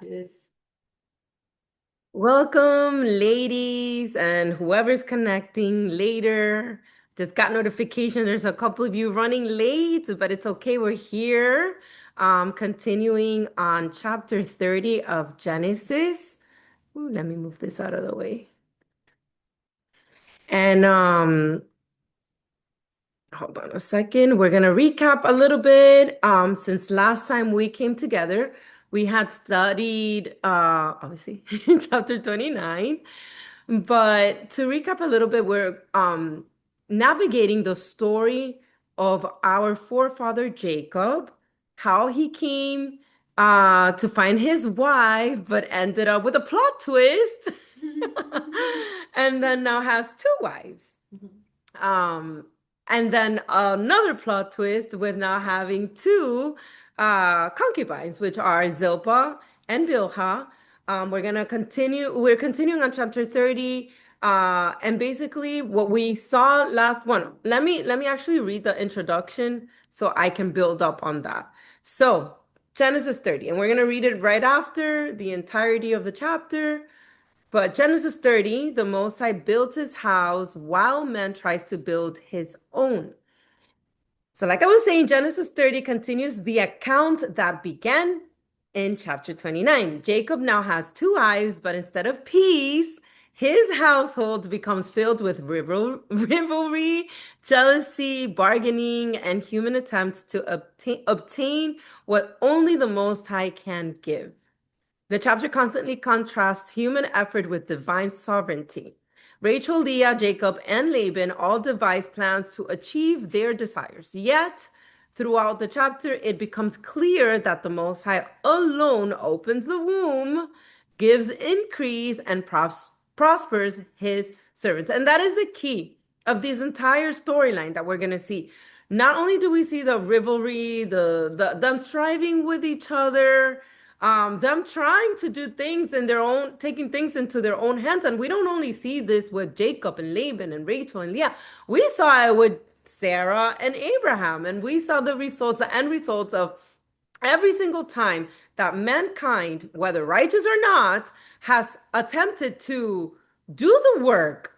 Yes. Welcome, ladies, and whoever's connecting later. Just got notification. There's a couple of you running late, but it's okay. We're here. Continuing on chapter 30 of Genesis. Ooh, let me move this out of the way. And hold on a second. We're gonna recap a little bit. Since last time we came together, we had studied obviously chapter 29. But to recap a little bit, we're navigating the story of our forefather Jacob, how he came to find his wife, but ended up with a plot twist, and then now has two wives. Um, and then another plot twist with now having two concubines, which are Zilpah and Bilhah. We're continuing on chapter 30. And basically what we saw last one, let me actually read the introduction so I can build up on that. So Genesis 30, and we're gonna read it right after the entirety of the chapter. But Genesis 30, the Most High built his house while man tries to build his own. So, like I was saying, Genesis 30 continues the account that began in chapter 29. Jacob now has two wives, but instead of peace, his household becomes filled with rivalry, jealousy, bargaining, and human attempts to obtain what only the Most High can give. The chapter constantly contrasts human effort with divine sovereignty. Rachel, Leah, Jacob, and Laban all devise plans to achieve their desires. Yet, throughout the chapter, it becomes clear that the Most High alone opens the womb, gives increase, and prospers his servants. And that is the key of this entire storyline that we're going to see. Not only do we see the rivalry, them striving with each other, them trying to do things in their own, taking things into their own hands. And we don't only see this with Jacob and Laban and Rachel and Leah. We saw it with Sarah and Abraham, and we saw the results, the end results of every single time that mankind, whether righteous or not, has attempted to do the work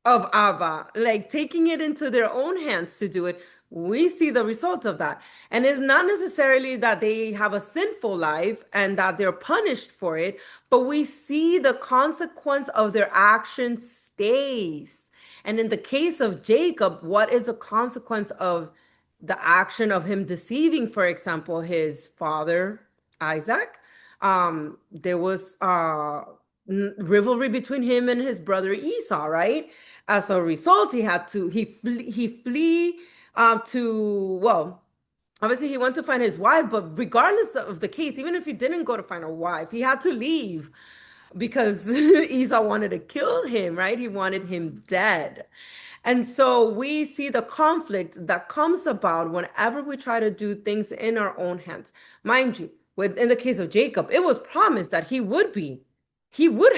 of Abba, like taking it into their own hands to do it, we see the result of that. And it's not necessarily that they have a sinful life and that they're punished for it, but we see the consequence of their actions stays. And in the case of Jacob, what is the consequence of the action of him deceiving, for example, his father, Isaac? There was rivalry between him and his brother Esau, right? As a result, he flee to, well, obviously he went to find his wife, but regardless of the case, even if he didn't go to find a wife, he had to leave because Esau wanted to kill him, right? He wanted him dead. And so we see the conflict that comes about whenever we try to do things in our own hands. Mind you, in the case of Jacob, it was promised that he would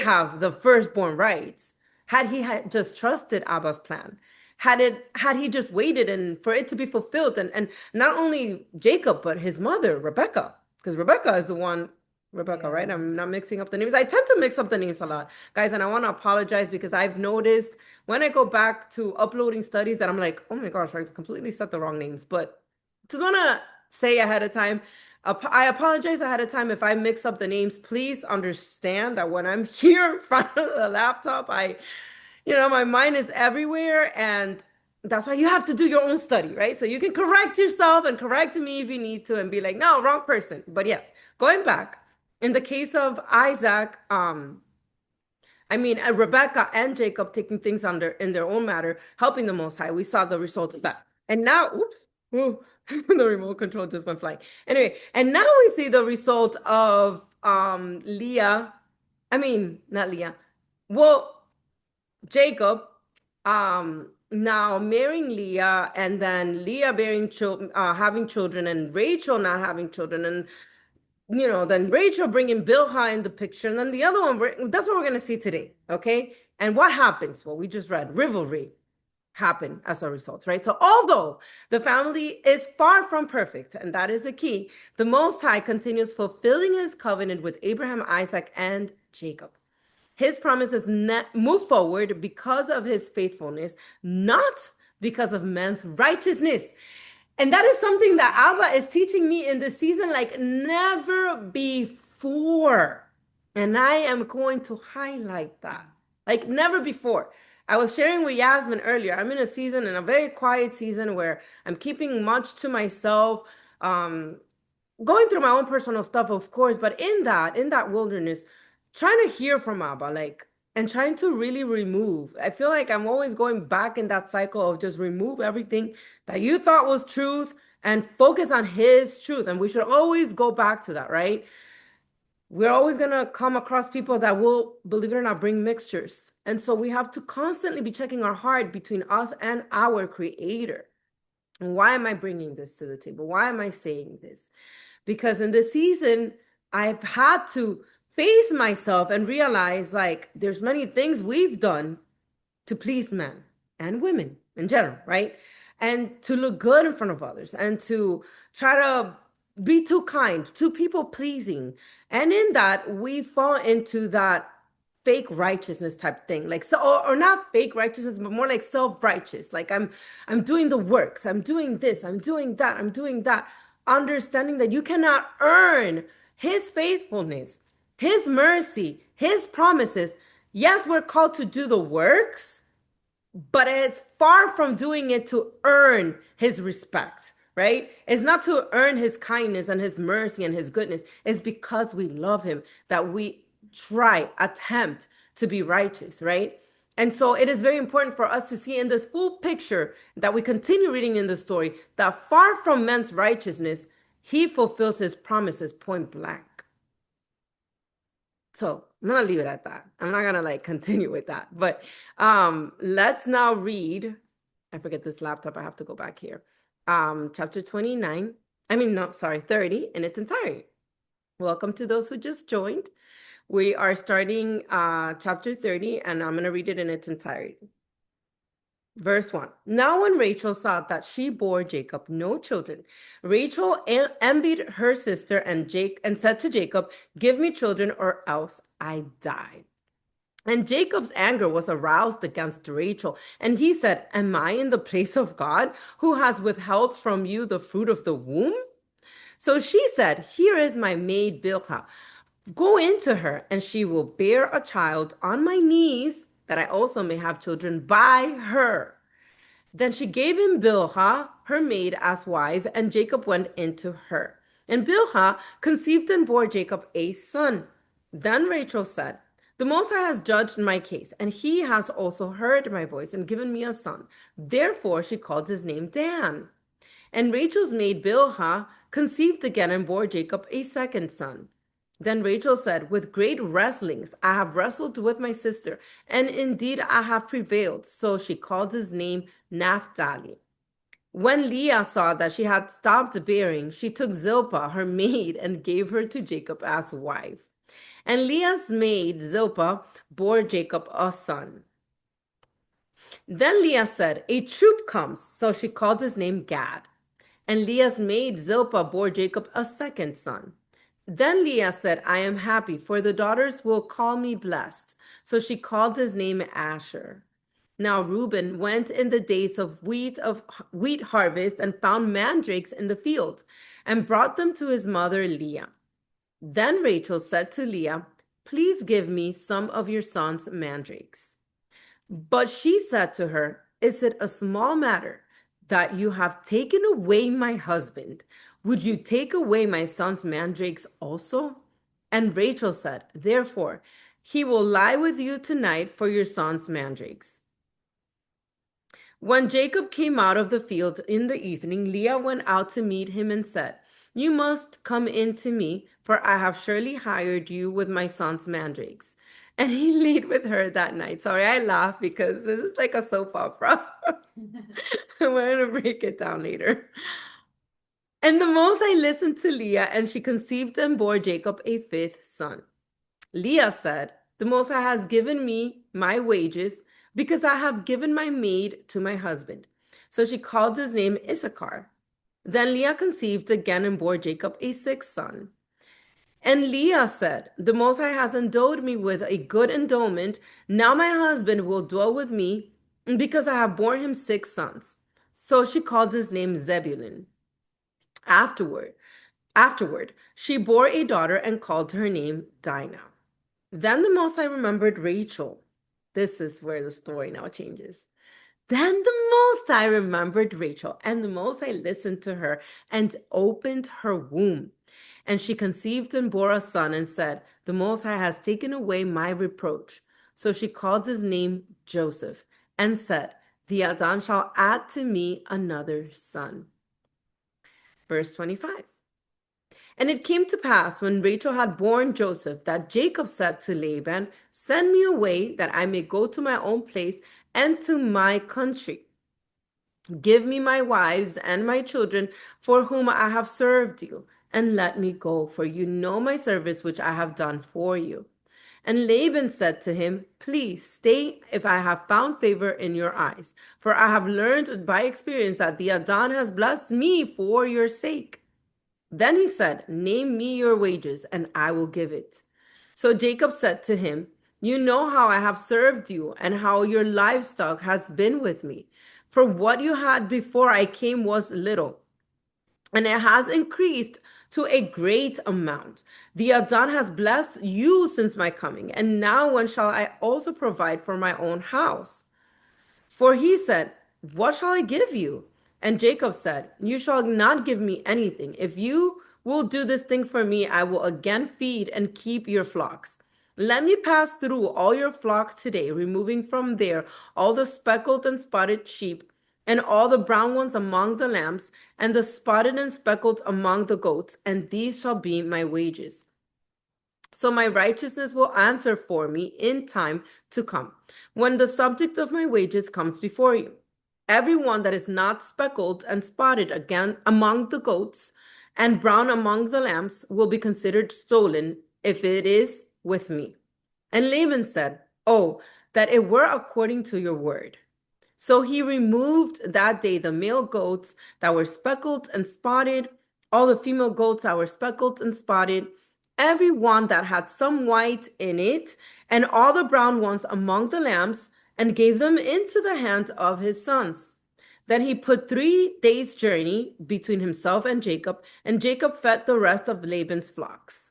have the firstborn rights had he had just trusted Abba's plan. Had he just waited and for it to be fulfilled, and not only Jacob, but his mother, Rebecca, because Rebecca is the one, Rebecca, right? I'm not mixing up the names. I tend to mix up the names a lot, guys, and I want to apologize because I've noticed when I go back to uploading studies that I'm like, oh my gosh, I completely said the wrong names. But just want to say ahead of time, I apologize ahead of time if I mix up the names. Please understand that when I'm here in front of the laptop, my mind is everywhere, and that's why you have to do your own study, right? So you can correct yourself and correct me if you need to and be like, no, wrong person. But yes, going back, in the case of Isaac, Rebecca and Jacob taking things under in their own matter, helping the Most High. We saw the result of that. And now, oops, ooh, the remote control just went flying. Anyway, and now we see the result of Leah. I mean, not Leah. Well, Jacob now marrying Leah, and then Leah bearing children, having children, and Rachel not having children, and then Rachel bringing Bilhah in the picture, and then the other one, that's what we're going to see today, okay? And what happens? Well, we just read rivalry. happen as a result, right? So although the family is far from perfect, and that is the key, the Most High continues fulfilling his covenant with Abraham, Isaac, and Jacob. His promises move forward because of his faithfulness, not because of man's righteousness. And that is something that Abba is teaching me in this season like never before. And I am going to highlight that like never before. I was sharing with Yasmin earlier. I'm in a season, in a very quiet season where I'm keeping much to myself. Going through my own personal stuff, of course, but in that wilderness, trying to hear from Abba, like, and trying to really remove. I feel like I'm always going back in that cycle of just remove everything that you thought was truth and focus on his truth. And we should always go back to that, right? We're always going to come across people that will, believe it or not, bring mixtures. And so we have to constantly be checking our heart between us and our creator. And why am I bringing this to the table? Why am I saying this? Because in this season, I've had to face myself and realize like there's many things we've done to please men and women in general, right? And to look good in front of others and to try to be too kind, too people pleasing. And in that, we fall into that fake righteousness type thing, like so, or not fake righteousness, but more like self-righteous. Like I'm doing the works, I'm doing this, I'm doing that, I'm doing that, understanding that you cannot earn his faithfulness, his mercy, his promises. Yes, we're called to do the works, but it's far from doing it to earn his respect, right? It's not to earn his kindness and his mercy and his goodness. It's because we love him that we attempt to be righteous, right? And so it is very important for us to see in this full picture that we continue reading in the story that far from man's righteousness, he fulfills his promises point blank. So I'm gonna leave it at that. I'm not gonna like continue with that. But let's now read. I forget this laptop. I have to go back here. Chapter 29. I mean, no, sorry, 30 in its entirety. Welcome to those who just joined. We are starting chapter 30, and I'm gonna read it in its entirety. Verse 1. Now when Rachel saw that she bore Jacob no children, Rachel envied her sister and said to Jacob, "Give me children or else I die." And Jacob's anger was aroused against Rachel, and he said, "Am I in the place of God, who has withheld from you the fruit of the womb?" So she said, "Here is my maid Bilhah. Go into her, and she will bear a child on my knees, that I also may have children by her." Then she gave him Bilhah, her maid, as wife, and Jacob went into her. And Bilhah conceived and bore Jacob a son. Then Rachel said, "The Most High has judged my case, and he has also heard my voice and given me a son." Therefore she called his name Dan. And Rachel's maid Bilhah conceived again and bore Jacob a second son. Then Rachel said, "With great wrestlings I have wrestled with my sister, and indeed I have prevailed." So she called his name Naphtali. When Leah saw that she had stopped bearing, she took Zilpah, her maid, and gave her to Jacob as wife. And Leah's maid Zilpah bore Jacob a son. Then Leah said, "A troop comes." So she called his name Gad. And Leah's maid Zilpah bore Jacob a second son. Then Leah said, "I am happy, for the daughters will call me blessed." So she called his name Asher. Now Reuben went in the days of wheat harvest and found mandrakes in the field and brought them to his mother Leah. Then Rachel said to Leah, "Please give me some of your son's mandrakes." But she said to her, "Is it a small matter that you have taken away my husband? Would you take away my son's mandrakes also?" And Rachel said, "Therefore, he will lie with you tonight for your son's mandrakes." When Jacob came out of the field in the evening, Leah went out to meet him and said, "You must come in to me, for I have surely hired you with my son's mandrakes." And he laid with her that night. Sorry, I laugh because this is like a soap opera. We're going to break it down later. And the Most High listened to Leah, and she conceived and bore Jacob a fifth son. Leah said, "The Most High has given me my wages. because I have given my maid to my husband. So she called his name Issachar. Then Leah conceived again and bore Jacob a sixth son. And Leah said, the Most High has endowed me with a good endowment. Now my husband will dwell with me because I have borne him six sons. So she called his name Zebulun. Afterward, afterward, she bore a daughter and called her name Dinah. Then the Most High remembered Rachel. This is where the story now changes. Then the Most High remembered Rachel, and the Most High listened to her and opened her womb. And she conceived and bore a son and said, the Most High has taken away my reproach. So she called his name Joseph and said, the Adon shall add to me another son. Verse 25. And it came to pass when Rachel had borne Joseph that Jacob said to Laban, send me away that I may go to my own place and to my country. Give me my wives and my children for whom I have served you, and let me go, for you know my service which I have done for you. And Laban said to him, please stay if I have found favor in your eyes, for I have learned by experience that the Adon has blessed me for your sake. Then he said, name me your wages, and I will give it. So Jacob said to him, you know how I have served you, and how your livestock has been with me. For what you had before I came was little, and it has increased to a great amount. The Adon has blessed you since my coming, and now when shall I also provide for my own house? For he said, what shall I give you? And Jacob said, you shall not give me anything. If you will do this thing for me, I will again feed and keep your flocks. Let me pass through all your flocks today, removing from there all the speckled and spotted sheep, and all the brown ones among the lambs, and the spotted and speckled among the goats, and these shall be my wages. So my righteousness will answer for me in time to come, when the subject of my wages comes before you. Everyone that is not speckled and spotted again among the goats and brown among the lambs will be considered stolen if it is with me. And Laban said, oh, that it were according to your word. So he removed that day the male goats that were speckled and spotted, all the female goats that were speckled and spotted, every one that had some white in it, and all the brown ones among the lambs, and gave them into the hand of his sons. Then he put 3 days' journey between himself and Jacob fed the rest of Laban's flocks.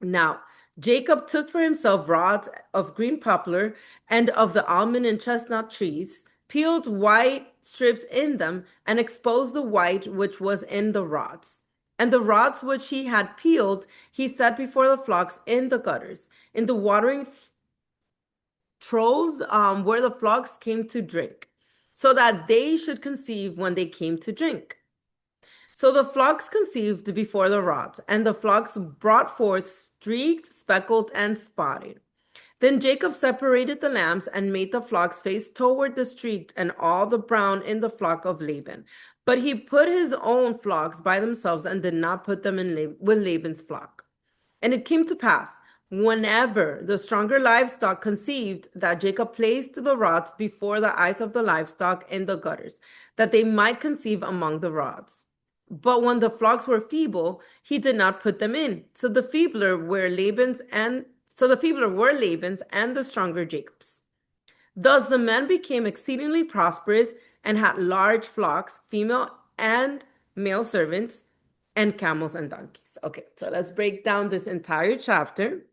Now, Jacob took for himself rods of green poplar and of the almond and chestnut trees, peeled white strips in them, and exposed the white which was in the rods. And the rods which he had peeled, he set before the flocks in the gutters, in the watering troughs where the flocks came to drink, so that they should conceive when they came to drink. So the flocks conceived before the rods, and the flocks brought forth streaked, speckled, and spotted. Then Jacob separated the lambs and made the flocks face toward the streaked and all the brown in the flock of Laban. But he put his own flocks by themselves and did not put them in with Laban's flock. And it came to pass, whenever the stronger livestock conceived, that Jacob placed the rods before the eyes of the livestock in the gutters, that they might conceive among the rods. But when the flocks were feeble, he did not put them in. So the feebler were Laban's and the stronger Jacob's. Thus the men became exceedingly prosperous and had large flocks, female and male servants, and camels and donkeys. Okay, so let's break down this entire chapter.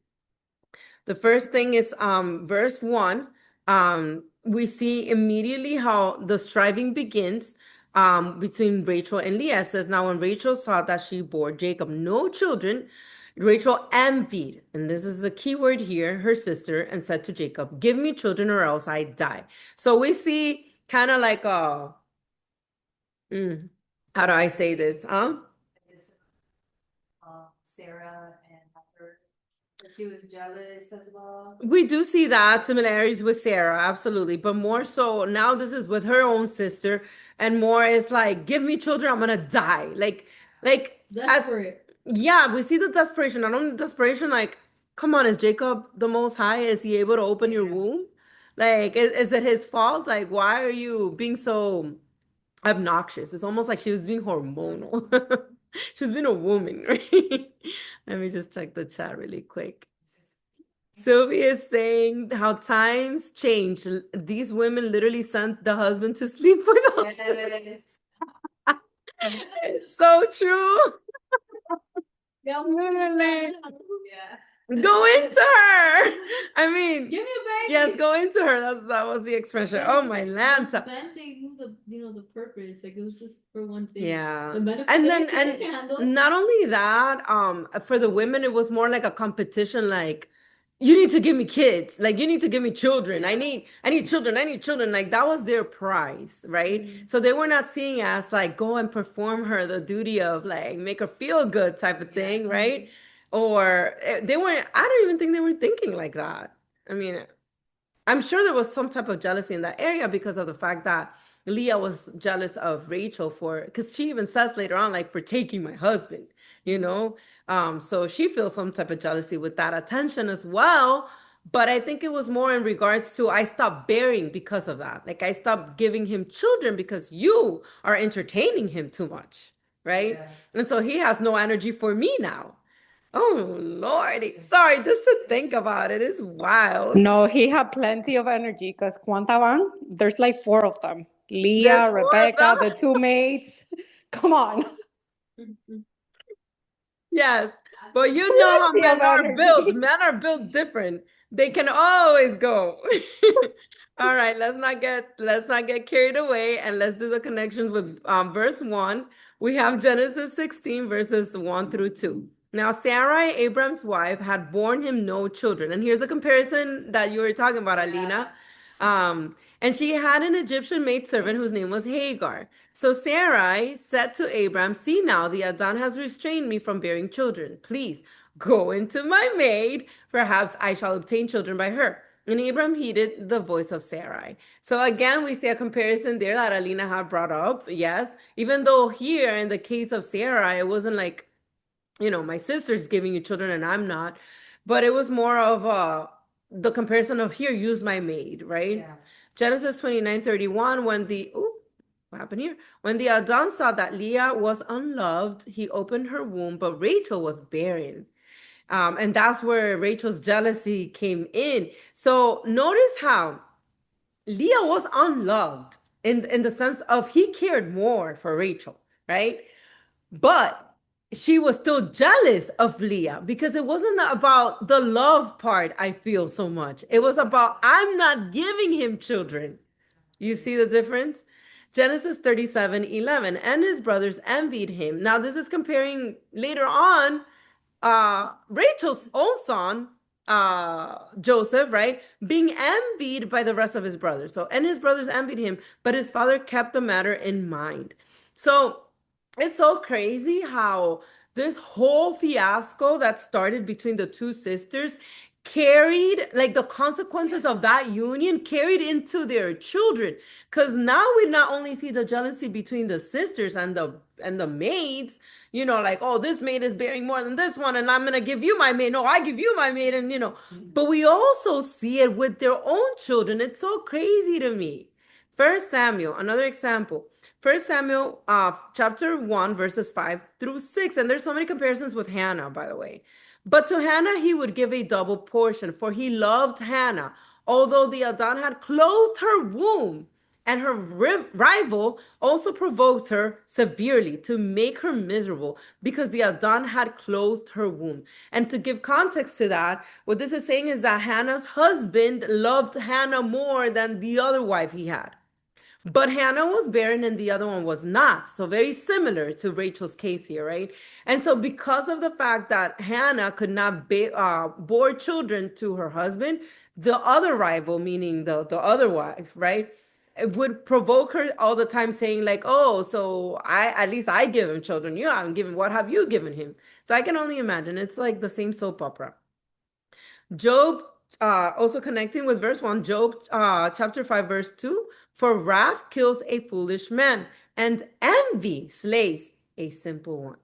The first thing is verse 1. We see immediately how the striving begins between Rachel and Leah. It says, now when Rachel saw that she bore Jacob no children, Rachel envied, and this is the key word here, her sister, and said to Jacob, give me children or else I die. So we see kind of like how do I say this? Sarah and her, that she was jealous as well. We do see that similarities with Sarah, absolutely. But more so now this is with her own sister, and more is like, give me children, I'm gonna die. Like Desperate. yeah, we see the desperation. Not only desperation, like, come on, is Jacob the most high? Is he able to open your womb? Like, is it his fault? Like, why are you being so obnoxious? It's almost like she was being hormonal. She's been a woman, right? Let me just check the chat really quick. Sylvie is saying how times change. These women literally sent the husband to sleep with us. Yes. It's so true. Yeah. Literally. Yeah. Go into her. I mean, Give me a yes, baby. go into her. That was the expression. Oh my The Lanta. men, they knew the purpose. Like it was just for one thing. Yeah. The men, if And they then couldn't and handle. not only that, for the women it was more like a competition, like you need to give me kids, like you need to give me children. Yeah. I need children, I need children. Like that was their prize, right? So they were not seeing as like go and perform her the duty of like make her feel good type of thing, right? Or they weren't, I don't even think they were thinking like that. I mean, I'm sure there was some type of jealousy in that area because of the fact that Leah was jealous of Rachel for, because she even says later on, like, for taking my husband, you know? So she feels some type of jealousy with that attention as well. But I think it was more in regards to I stopped bearing because of that. Like, I stopped giving him children because you are entertaining him too much, right? Yeah. And so he has no energy for me now. Oh, Lordy. Sorry, just to think about it is wild. No, he had plenty of energy because Quantaban, there's like four of them. There's Leah, four of them. Rebecca, the two maids. Come on. Yes. But you know how Plenty men of are built. energy. Men are built different. They can always go. All right, let's not get carried away and let's do the connections with verse 1. We have Genesis 16 verses 1 through 2. Now Sarai, Abram's wife, had borne him no children. And here's a comparison that you were talking about, Alina. And she had an Egyptian maidservant whose name was Hagar. So Sarai said to Abram, see now, the Adon has restrained me from bearing children. Please go into my maid. Perhaps I shall obtain children by her. And Abram heeded the voice of Sarai. So again, we see a comparison there that Alina had brought up. Yes, even though here in the case of Sarai, it wasn't like, my sister's giving you children and I'm not. But it was more of the comparison of here, use my maid, right? Yeah. Genesis 29:31, what happened here? When the Adon saw that Leah was unloved, he opened her womb, but Rachel was barren. And that's where Rachel's jealousy came in. So notice how Leah was unloved in the sense of he cared more for Rachel, right? But she was still jealous of Leah because it wasn't about the love part, I feel so much. It was about, I'm not giving him children. You see the difference? Genesis 37:11, and his brothers envied him. Now, this is comparing later on Rachel's own son, Joseph, right, being envied by the rest of his brothers. So, and his brothers envied him, but his father kept the matter in mind. So, it's so crazy how this whole fiasco that started between the two sisters carried, like the consequences of that union carried into their children, because now we not only see the jealousy between the sisters and the maids, like, oh, this maid is bearing more than this one and I'm gonna give you my maid, no, I give you my maid, and but we also see it with their own children. It's so crazy to me. First Samuel, another example. First Samuel, chapter 1, verses 5 through 6. And there's so many comparisons with Hannah, by the way. But to Hannah he would give a double portion, for he loved Hannah, although the Adon had closed her womb. And her rival also provoked her severely to make her miserable because the Adon had closed her womb. And to give context to that, what this is saying is that Hannah's husband loved Hannah more than the other wife he had. But Hannah was barren and the other one was not. So very similar to Rachel's case here, right? And so because of the fact that Hannah could not bore children to her husband, the other rival, meaning the other wife, right? It would provoke her all the time saying like, oh, so at least I give him children. You haven't given, what have you given him? So I can only imagine. It's like the same soap opera. Job, also connecting with verse 1, Job chapter 5, verse 2, for wrath kills a foolish man, and envy slays a simple one.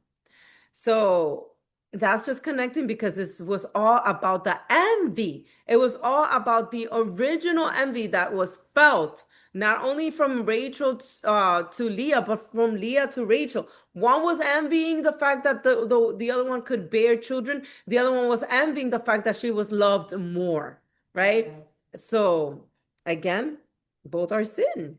So that's just connecting because this was all about the envy. It was all about the original envy that was felt, not only from Rachel to Leah, but from Leah to Rachel. One was envying the fact that the other one could bear children. The other one was envying the fact that she was loved more, right? So again, both are sin.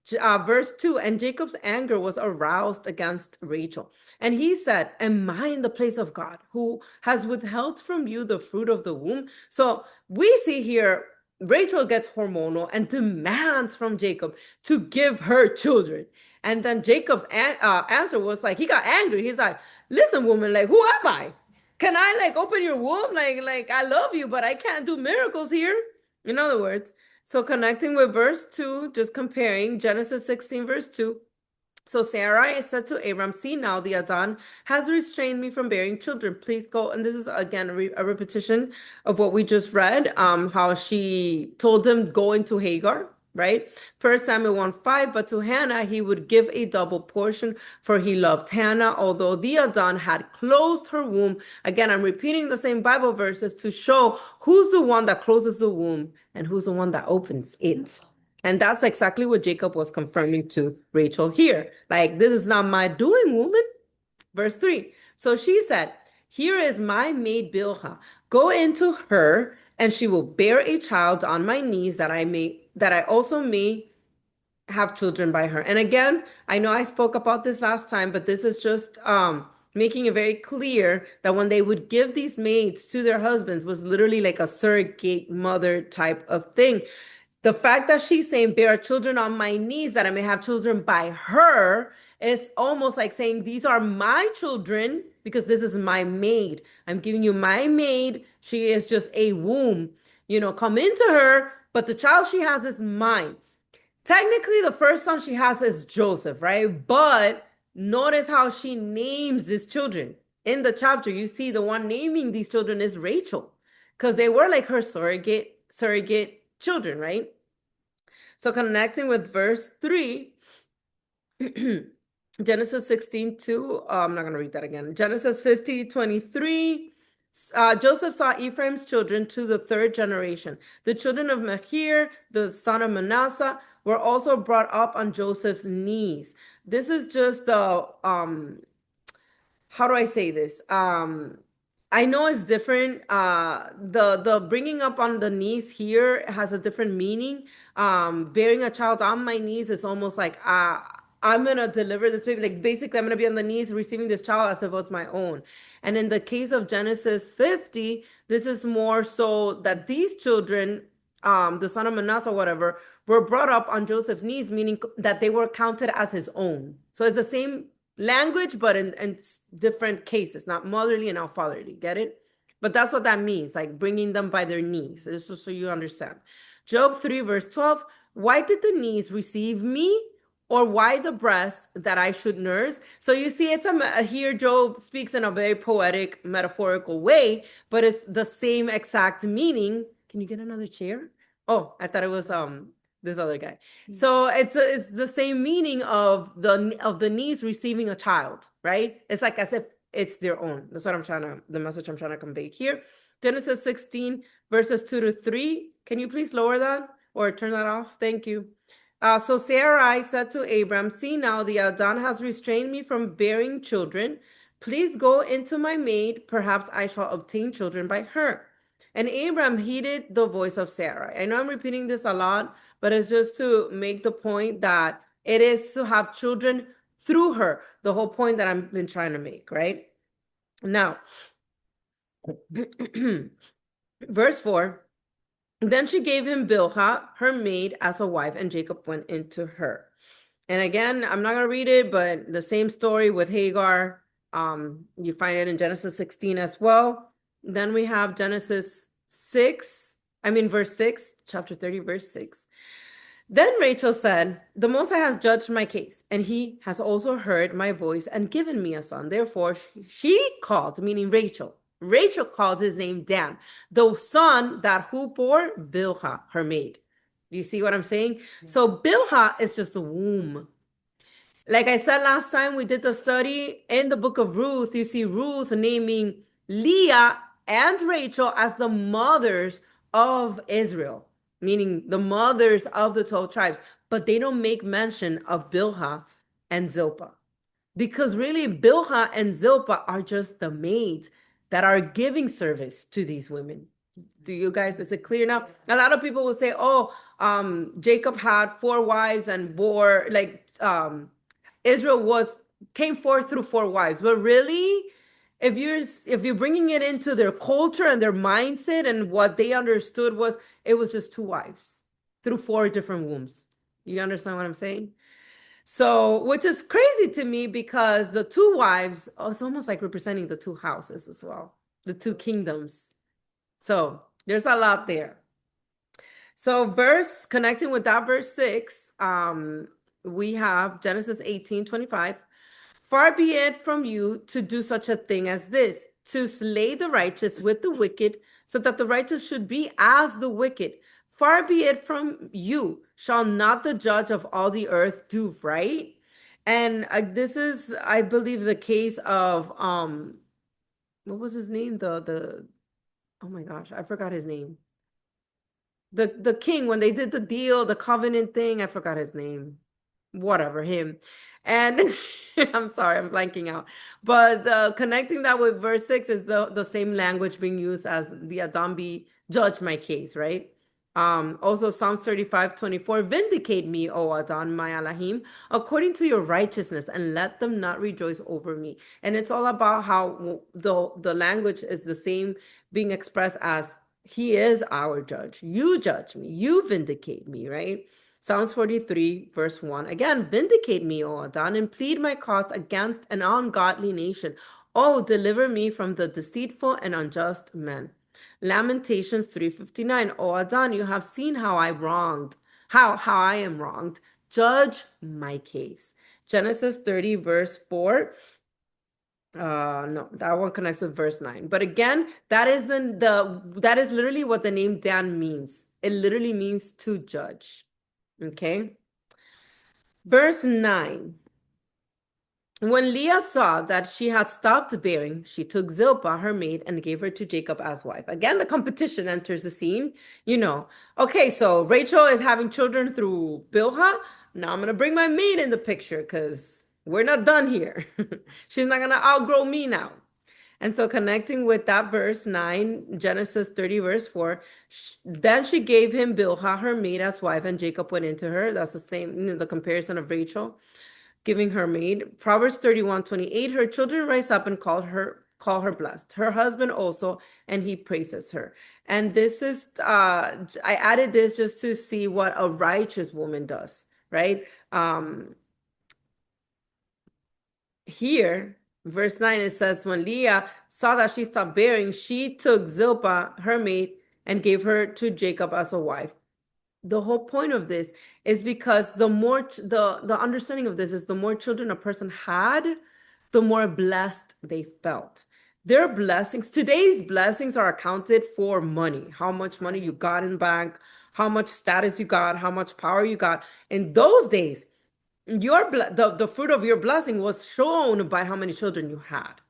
Verse 2, and Jacob's anger was aroused against Rachel. And he said, am I in the place of God, who has withheld from you the fruit of the womb? So we see here, Rachel gets hormonal and demands from Jacob to give her children. And then Jacob's answer was like, he got angry. He's like, listen, woman, like, who am I? Can I like open your womb? Like I love you, but I can't do miracles here. In other words, so connecting with verse 2, just comparing Genesis 16, verse 2. So Sarai said to Abram, see now the Adon has restrained me from bearing children. Please go. And this is again a repetition of what we just read, how she told him go into Hagar, right? 1 Samuel 1:5, but to Hannah he would give a double portion, for he loved Hannah, although the Adon had closed her womb. Again, I'm repeating the same Bible verses to show who's the one that closes the womb and who's the one that opens it. And that's exactly what Jacob was confirming to Rachel here. Like, this is not my doing, woman. Verse 3. So she said, here is my maid Bilhah. Go into her, and she will bear a child on my knees, that I also may have children by her. And again, I know I spoke about this last time, but this is just making it very clear that when they would give these maids to their husbands was literally like a surrogate mother type of thing. The fact that she's saying, bear children on my knees, that I may have children by her, is almost like saying, these are my children because this is my maid. I'm giving you my maid. She is just a womb. Come into her, but the child she has is mine. Technically, the first son she has is Joseph, right? But notice how she names these children. In the chapter, you see the one naming these children is Rachel, because they were like her surrogate children, right? So connecting with verse 3, Genesis 16:2, I'm not going to read that again. Genesis 50:23, Joseph saw Ephraim's children to the third generation. The children of Machir, the son of Manasseh, were also brought up on Joseph's knees. This is just the how do I say this? I know it's different. The bringing up on the knees here has a different meaning. Bearing a child on my knees is almost like I'm gonna deliver this baby. Like basically, I'm gonna be on the knees receiving this child as if it was my own. And in the case of Genesis 50, this is more so that these children, the son of Manasseh, whatever, were brought up on Joseph's knees, meaning that they were counted as his own. So it's the same language, but in different cases, not motherly and not fatherly. Get it? But that's what that means, like bringing them by their knees. Just so you understand. Job 3, verse 12. Why did the knees receive me? Or why the breast that I should nurse? So you see, here Job speaks in a very poetic, metaphorical way, but it's the same exact meaning. Can you get another chair? Oh, I thought it was this other guy. So it's the same meaning of the knees receiving a child, right? It's like as if it's their own. That's what the message I'm trying to convey here. Genesis 16 verses 2-3. Can you please lower that or turn that off? Thank you. So Sarai said to Abram, see now the Adon has restrained me from bearing children. Please go into my maid. Perhaps I shall obtain children by her. And Abram heeded the voice of Sarai. I know I'm repeating this a lot, but it's just to make the point that it is to have children through her. The whole point that I've been trying to make, right? Now, verse 4. Then she gave him Bilhah, her maid, as a wife, and Jacob went into her. And again, I'm not going to read it, but the same story with Hagar. You find it in Genesis 16 as well. Then we have verse 6, chapter 30, verse 6. Then Rachel said, the Most High has judged my case, and he has also heard my voice and given me a son. Therefore, she called, meaning Rachel called his name Dan, the son that who bore Bilhah, her maid. Do you see what I'm saying? So Bilhah is just a womb. Like I said last time we did the study in the book of Ruth, you see Ruth naming Leah and Rachel as the mothers of Israel, meaning the mothers of the 12 tribes, but they don't make mention of Bilhah and Zilpah. Because really, Bilhah and Zilpah are just the maids that are giving service to these women. Do you guys, is it clear now? A lot of people will say, oh, Jacob had 4 wives and bore, like, Israel came forth through 4 wives. But really, if you're bringing it into their culture and their mindset and what they understood was, it was just 2 wives through 4 different wombs. You understand what I'm saying? So, which is crazy to me because the 2 wives, oh, it's almost like representing the 2 houses as well, the 2 kingdoms. So there's a lot there. So connecting with that verse 6, we have Genesis 18:25. Far be it from you to do such a thing as this, to slay the righteous with the wicked, so that the righteous should be as the wicked. Far be it from you, shall not the judge of all the earth do right? And this is, I believe, the case of what was his name? The oh my gosh, I forgot his name. The king, when they did the deal, the covenant thing, I forgot his name. Whatever, him. And I'm sorry, I'm blanking out. But connecting that with verse 6 is the same language being used as the Adambi judge my case, right? Also Psalms 35:24, vindicate me, O Adon, my Elohim, according to your righteousness, and let them not rejoice over me. And it's all about how the language is the same being expressed as he is our judge. You judge me, you vindicate me, right? Psalms 43, verse 1. Again, vindicate me, O Adon, and plead my cause against an ungodly nation. Oh, deliver me from the deceitful and unjust men. Lamentations 3:59. O Adon, you have seen how I am wronged. Judge my case. Genesis 30, verse 4. No, that one connects with verse 9. But again, that is that is literally what the name Dan means. It literally means to judge. Okay. Verse 9. When Leah saw that she had stopped bearing, she took Zilpah, her maid, and gave her to Jacob as wife. Again, the competition enters the scene. Okay, so Rachel is having children through Bilhah. Now I'm going to bring my maid in the picture because we're not done here. She's not going to outgrow me now. And so connecting with that verse 9, Genesis 30, verse 4, then she gave him Bilhah, her maid, as wife, and Jacob went into her. That's the same, the comparison of Rachel giving her maid. Proverbs 31:28, her children rise up and call her blessed. Her husband also, and he praises her. And this is, I added this just to see what a righteous woman does, right? Here, verse 9, it says, when Leah saw that she stopped bearing, she took Zilpah, her maid, and gave her to Jacob as a wife. The whole point of this is because the understanding of this is the more children a person had, the more blessed they felt. Their blessings, today's blessings are accounted for money, how much money you got in bank, how much status you got, how much power you got. In those days, the fruit of your blessing was shown by how many children you had,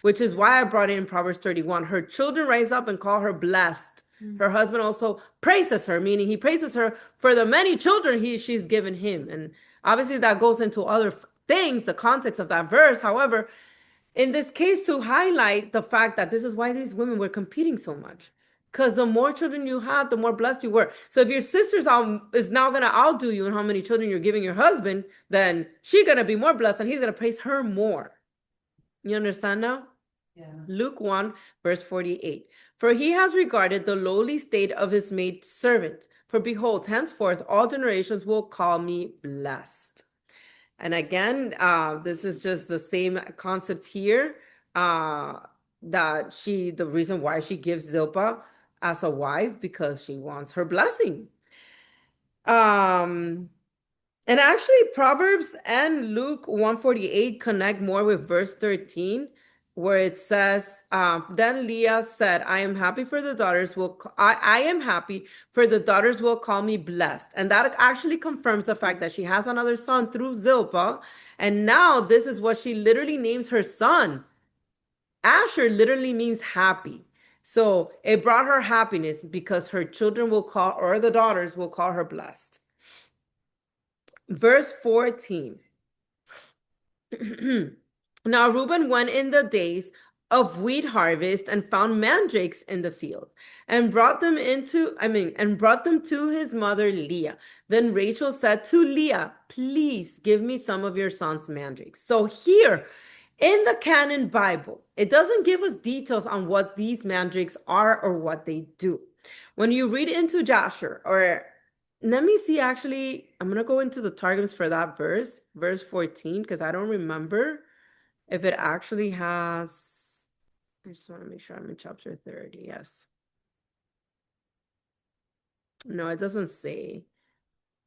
which is why I brought in Proverbs 31. Her children rise up and call her blessed. Her husband also praises her, meaning he praises her for the many children she's given him. And obviously that goes into other things, the context of that verse. However, in this case, to highlight the fact that this is why these women were competing so much. Because the more children you had, the more blessed you were. So if your sister's is now going to outdo you in how many children you're giving your husband, then she's going to be more blessed and he's going to praise her more. You understand now? Yeah. Luke 1, verse 48. For he has regarded the lowly state of his maid servant. For behold, henceforth all generations will call me blessed. And again, this is just the same concept here, that the reason why she gives Zilpah as a wife, because she wants her blessing. And actually, Proverbs and Luke 148 connect more with verse 13, where it says, then Leah said, I am happy for the daughters I am happy for the daughters will call me blessed. And that actually confirms the fact that she has another son through Zilpah. And now this is what she literally names her son. Asher literally means happy. So it brought her happiness because her children will call, or the daughters will call her blessed. Verse 14. Now Reuben went in the days of wheat harvest and found mandrakes in the field and brought them to his mother Leah. Then Rachel said to Leah, please give me some of your son's mandrakes. So here in the canon Bible, it doesn't give us details on what these mandrakes are or what they do. When you read into Jasher, or let me see, actually, I'm going to go into the Targums for that verse 14, because I don't remember if it actually has. I just want to make sure I'm in chapter 30. Yes. No, it doesn't say.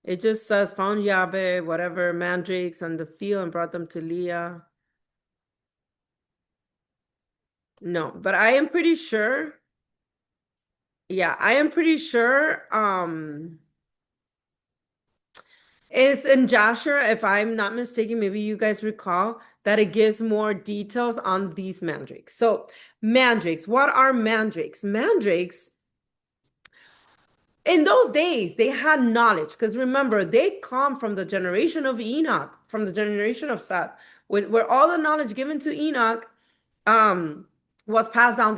It just says, found Yahweh, whatever, mandrakes on the field and brought them to Leah. No, but I am pretty sure. Yeah, I am pretty sure. It's in Jasher, if I'm not mistaken, maybe you guys recall that it gives more details on these mandrakes. So, mandrakes, what are mandrakes? Mandrakes, in those days, they had knowledge because remember, they come from the generation of Enoch, from the generation of Seth, where all the knowledge given to Enoch was passed down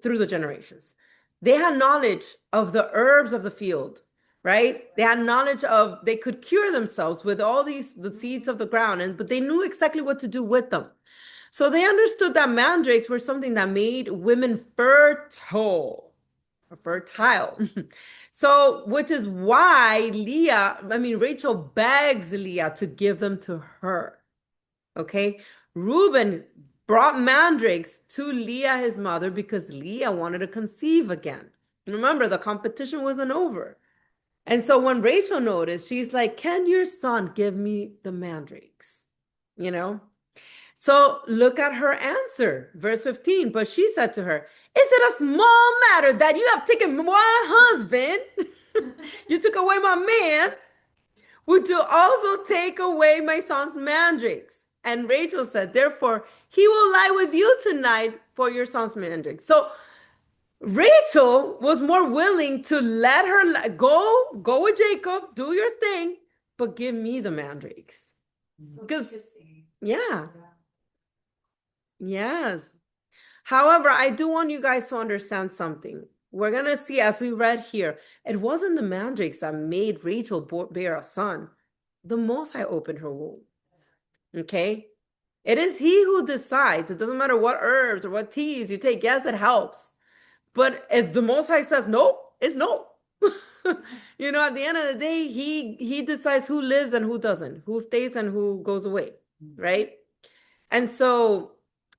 through the generations. They had knowledge of the herbs of the field, right? They had knowledge of, they could cure themselves with all the seeds of the ground, but they knew exactly what to do with them. So they understood that mandrakes were something that made women fertile. So, which is why Rachel begs Leah to give them to her. Okay. Reuben brought mandrakes to Leah, his mother, because Leah wanted to conceive again. Remember, the competition wasn't over. And so when Rachel noticed, she's like, can your son give me the mandrakes? You know? So look at her answer, verse 15. But she said to her, is it a small matter that you have taken my husband? You took away my man. Would you also take away my son's mandrakes? And Rachel said, therefore, he will lie with you tonight for your son's mandrakes. So Rachel was more willing to let her go with Jacob, do your thing, but give me the mandrakes. Because, yeah, yes. However, I do want you guys to understand something. We're going to see, as we read here, it wasn't the mandrakes that made Rachel bear a son. The Most High opened her womb. Okay? It is He who decides. It doesn't matter what herbs or what teas you take. Yes, it helps. But if the Most High says no, it's no. At the end of the day, he decides who lives and who doesn't, who stays and who goes away, right? And so,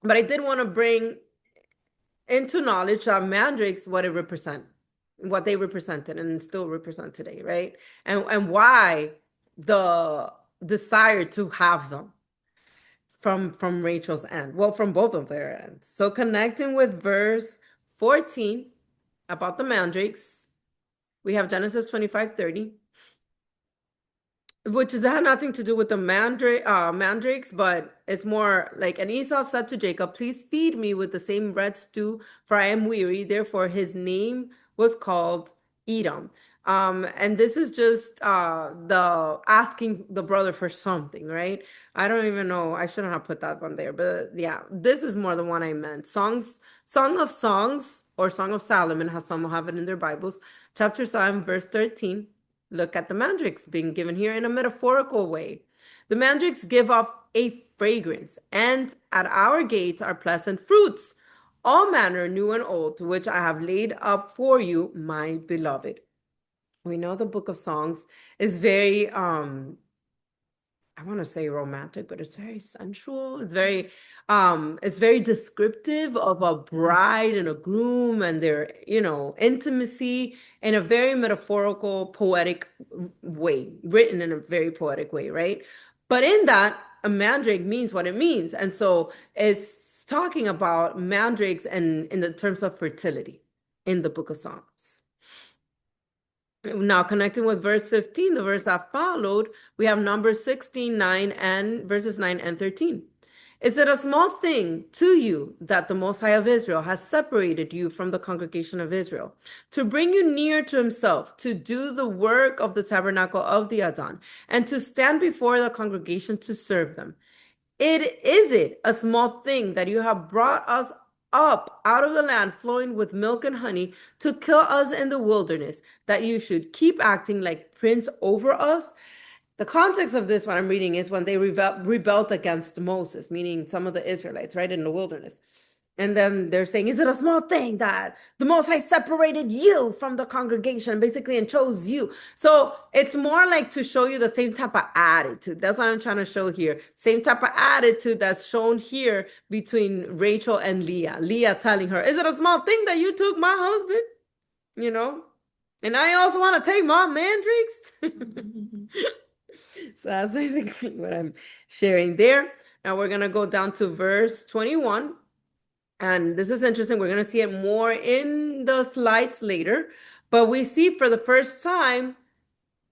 but I did want to bring into knowledge that mandrakes, what they represented and still represent today, right? And why the desire to have them from Rachel's end. Well, from both of their ends. So connecting with verse 14 about the mandrakes, we have Genesis 25:30, which had nothing to do with the mandrakes, but it's more like, and Esau said to Jacob, please feed me with the same red stew, for I am weary. Therefore, his name was called Edom. And this is just the asking the brother for something, right? I don't even know. I shouldn't have put that one there, but yeah, this is more the one I meant. Song of Songs, or Song of Solomon, how some have it in their Bibles, chapter 7, verse 13. Look at the mandrakes being given here in a metaphorical way. The mandrakes give off a fragrance, and at our gates are pleasant fruits, all manner new and old, which I have laid up for you, my beloved. We know the Book of Songs is very I want to say romantic, but it's very sensual. It's very descriptive of a bride and a groom and their, intimacy in a very metaphorical, poetic way, written in a very poetic way, right? But in that, a mandrake means what it means. And so it's talking about mandrakes and in the terms of fertility in the Book of Songs. Now, connecting with verse 15, the verse that followed, we have Numbers 16:9 and verses 9 and 13. Is it a small thing to you that the Most High of Israel has separated you from the congregation of Israel, to bring you near to himself, to do the work of the tabernacle of the Adon, and to stand before the congregation to serve them? Is it a small thing that you have brought us up out of the land flowing with milk and honey to kill us in the wilderness, that you should keep acting like prince over us? The context of this, what I'm reading, is when they rebelled against Moses, meaning some of the Israelites, right, in the wilderness. And then they're saying, is it a small thing that the Most High separated you from the congregation, basically, and chose you? So it's more like to show you the same type of attitude. That's what I'm trying to show here. Same type of attitude that's shown here between Rachel and Leah. Leah telling her, is it a small thing that you took my husband? You know? And I also want to take my mandrakes. So that's basically what I'm sharing there. Now we're going to go down to verse 21. And this is interesting. We're going to see it more in the slides later. But we see for the first time,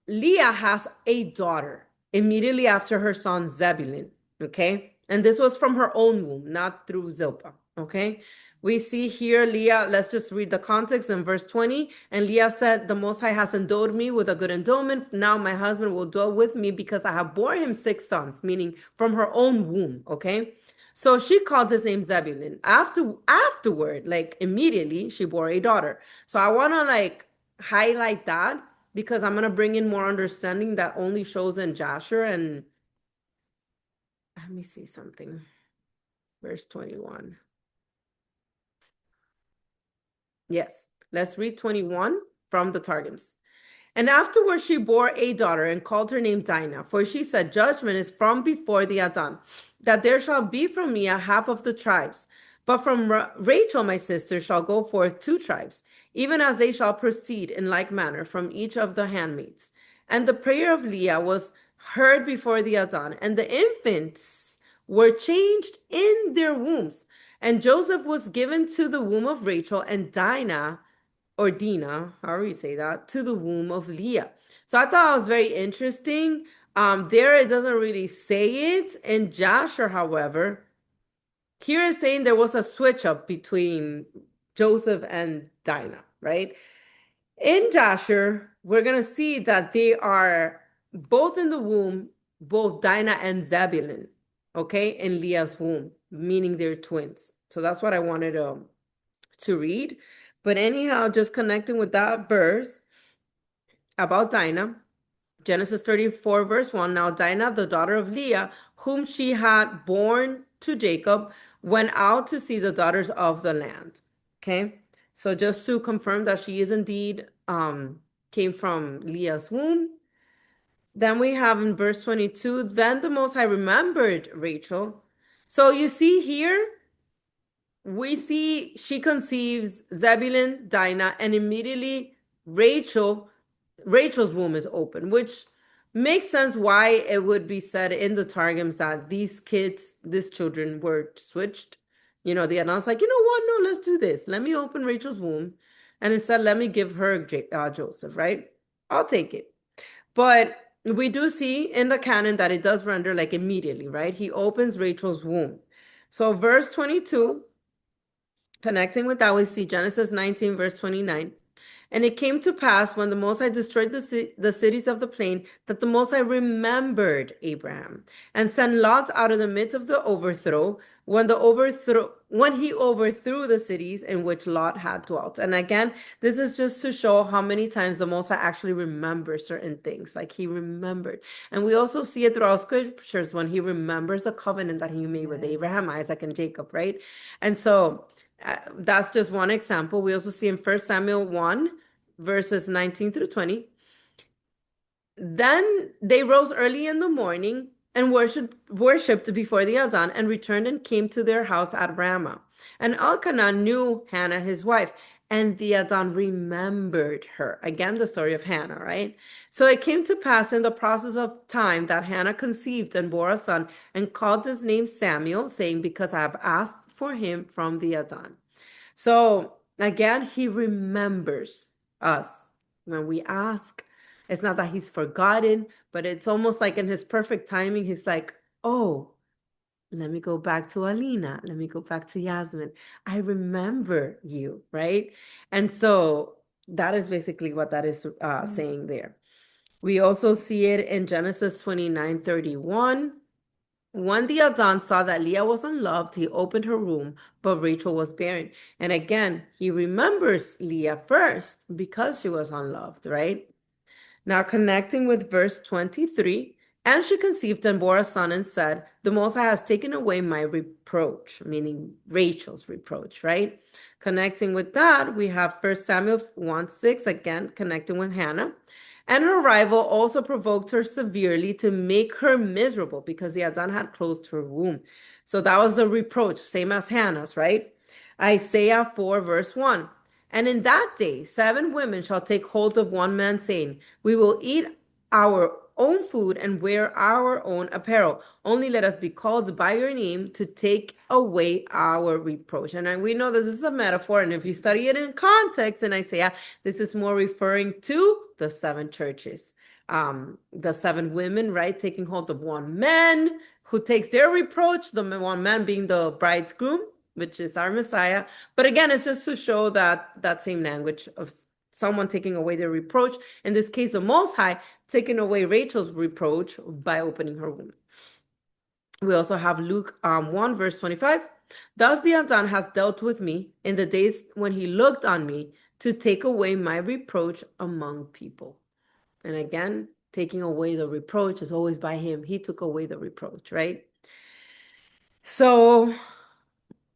Leah has a daughter immediately after her son Zebulun. Okay. And this was from her own womb, not through Zilpah. Okay. We see here Leah, let's just read the context in verse 20. And Leah said, the Most High has endowed me with a good endowment. Now my husband will dwell with me because I have bore him 6 sons, meaning from her own womb. Okay. So she called his name Zebulun. Afterward, like immediately, she bore a daughter. So I want to like highlight that because I'm going to bring in more understanding that only shows in Jasher. And let me see something. Verse 21. Yes, let's read 21 from the Targums. And afterwards she bore a daughter and called her name Dinah, for she said, judgment is from before the Adon, that there shall be from me a half of the tribes. But from Rachel, my sister, shall go forth 2 tribes, even as they shall proceed in like manner from each of the handmaids. And the prayer of Leah was heard before the Adon, and the infants were changed in their wombs. And Joseph was given to the womb of Rachel, and Dinah, or Dinah, however you say that, to the womb of Leah. So I thought that was very interesting. There it doesn't really say it. In Jasher, however, here is saying there was a switch up between Joseph and Dinah, right? In Jasher, we're going to see that they are both in the womb, both Dinah and Zebulun, okay, in Leah's womb, meaning they're twins. So that's what I wanted to read. But anyhow, just connecting with that verse about Dinah, Genesis 34, verse 1. Now Dinah, the daughter of Leah, whom she had born to Jacob, went out to see the daughters of the land. Okay, so just to confirm that she is indeed came from Leah's womb. Then we have in verse 22, then the Most High remembered Rachel. So you see here, we see she conceives Zebulun, Dinah, and immediately Rachel's womb is open, which makes sense why it would be said in the Targums that these children were switched. You know, they announced like, you know what? No, let's do this. Let me open Rachel's womb, and instead let me give her Joseph. Right? I'll take it. But we do see in the canon that it does render like immediately. Right? He opens Rachel's womb. So verse 22. Connecting with that, we see Genesis 19, verse 29. And it came to pass when the Most High destroyed the cities of the plain that the Most High remembered Abraham and sent Lot out of the midst of the overthrow when he overthrew the cities in which Lot had dwelt. And again, this is just to show how many times the Most High actually remembers certain things, like he remembered. And we also see it throughout scriptures when he remembers the covenant that he made with Abraham, Isaac, and Jacob, right? And so that's just one example. We also see in 1 Samuel 1, verses 19 through 20. Then they rose early in the morning and worshipped before the Adon and returned and came to their house at Ramah. And Elkanah knew Hannah, his wife, and the Adon remembered her. Again, the story of Hannah, right? So it came to pass in the process of time that Hannah conceived and bore a son and called his name Samuel, saying, because I have asked for him from the Adon. So again, he remembers us when we ask. It's not that he's forgotten, but it's almost like in his perfect timing, he's like, oh, Let me go back to Alina. Let me go back to Yasmin. I remember you, right? And so that is basically what that is saying there. We also see it in Genesis 29:31. When the Adon saw that Leah was unloved, he opened her womb, but Rachel was barren. And again, he remembers Leah first because she was unloved, right? Now, connecting with verse 23, and she conceived and bore a son and said, the Most High has taken away my reproach, meaning Rachel's reproach, right? Connecting with that, we have 1 Samuel 1:6, again, connecting with Hannah. And her rival also provoked her severely to make her miserable because the Adon had closed her womb. So that was the reproach, same as Hannah's, right? Isaiah 4, verse 1. And in that day, 7 women shall take hold of one man, saying, we will eat our own food and wear our own apparel. Only let us be called by your name to take away our reproach. And we know that this is a metaphor. And if you study it in context in Isaiah, this is more referring to the 7 churches. The 7 women, right, taking hold of one man who takes their reproach, the one man being the bridegroom, which is our Messiah. But again, it's just to show that same language of someone taking away their reproach. In this case, the Most High taking away Rachel's reproach by opening her womb. We also have Luke 1, verse 25. Thus the Adon has dealt with me in the days when he looked on me to take away my reproach among people. And again, taking away the reproach is always by him. He took away the reproach, right? So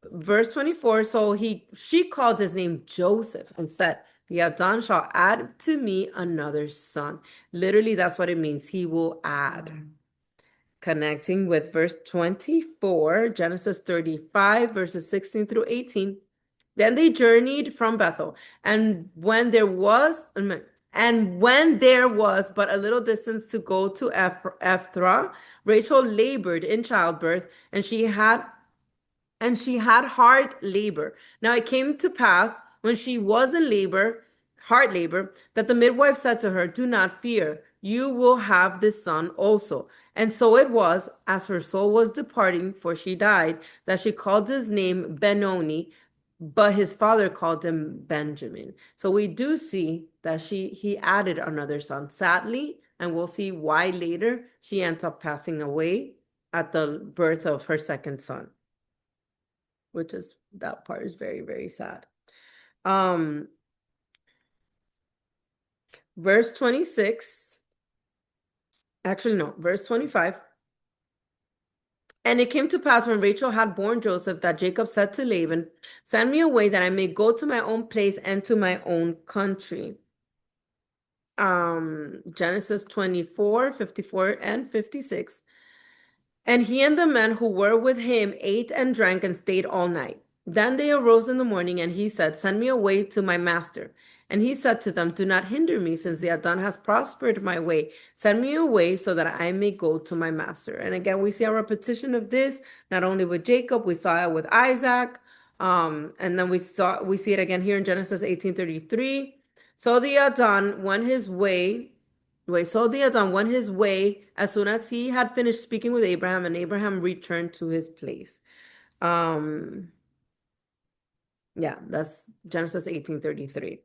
verse 24, so she called his name Joseph and said, the Adon shall add to me another son. Literally, that's what it means. He will add. Connecting with verse 24, Genesis 35, verses 16 through 18. Then they journeyed from Bethel, and when there was but a little distance to go to Ephraim, Rachel labored in childbirth, and she had hard labor. Now it came to pass when she was in labor, hard labor, that the midwife said to her, do not fear, you will have this son also. And so it was, as her soul was departing, for she died, that she called his name Benoni, but his father called him Benjamin. So we do see that he added another son. Sadly, and we'll see why later, she ends up passing away at the birth of her second son, which is, that part is very, very sad. Verse 26, actually no, verse 25. And it came to pass when Rachel had borne Joseph that Jacob said to Laban, send me away that I may go to my own place and to my own country. Genesis 24, 54 and 56. And he and the men who were with him ate and drank and stayed all night. Then they arose in the morning, and he said, send me away to my master. And he said to them, do not hinder me, since the Adon has prospered my way. Send me away so that I may go to my master. And again, we see a repetition of this, not only with Jacob, we saw it with Isaac. And then we see it again here in Genesis 18:33. So the Adon went his way. So the Adon went his way as soon as he had finished speaking with Abraham, and Abraham returned to his place. Yeah, that's Genesis 18:33.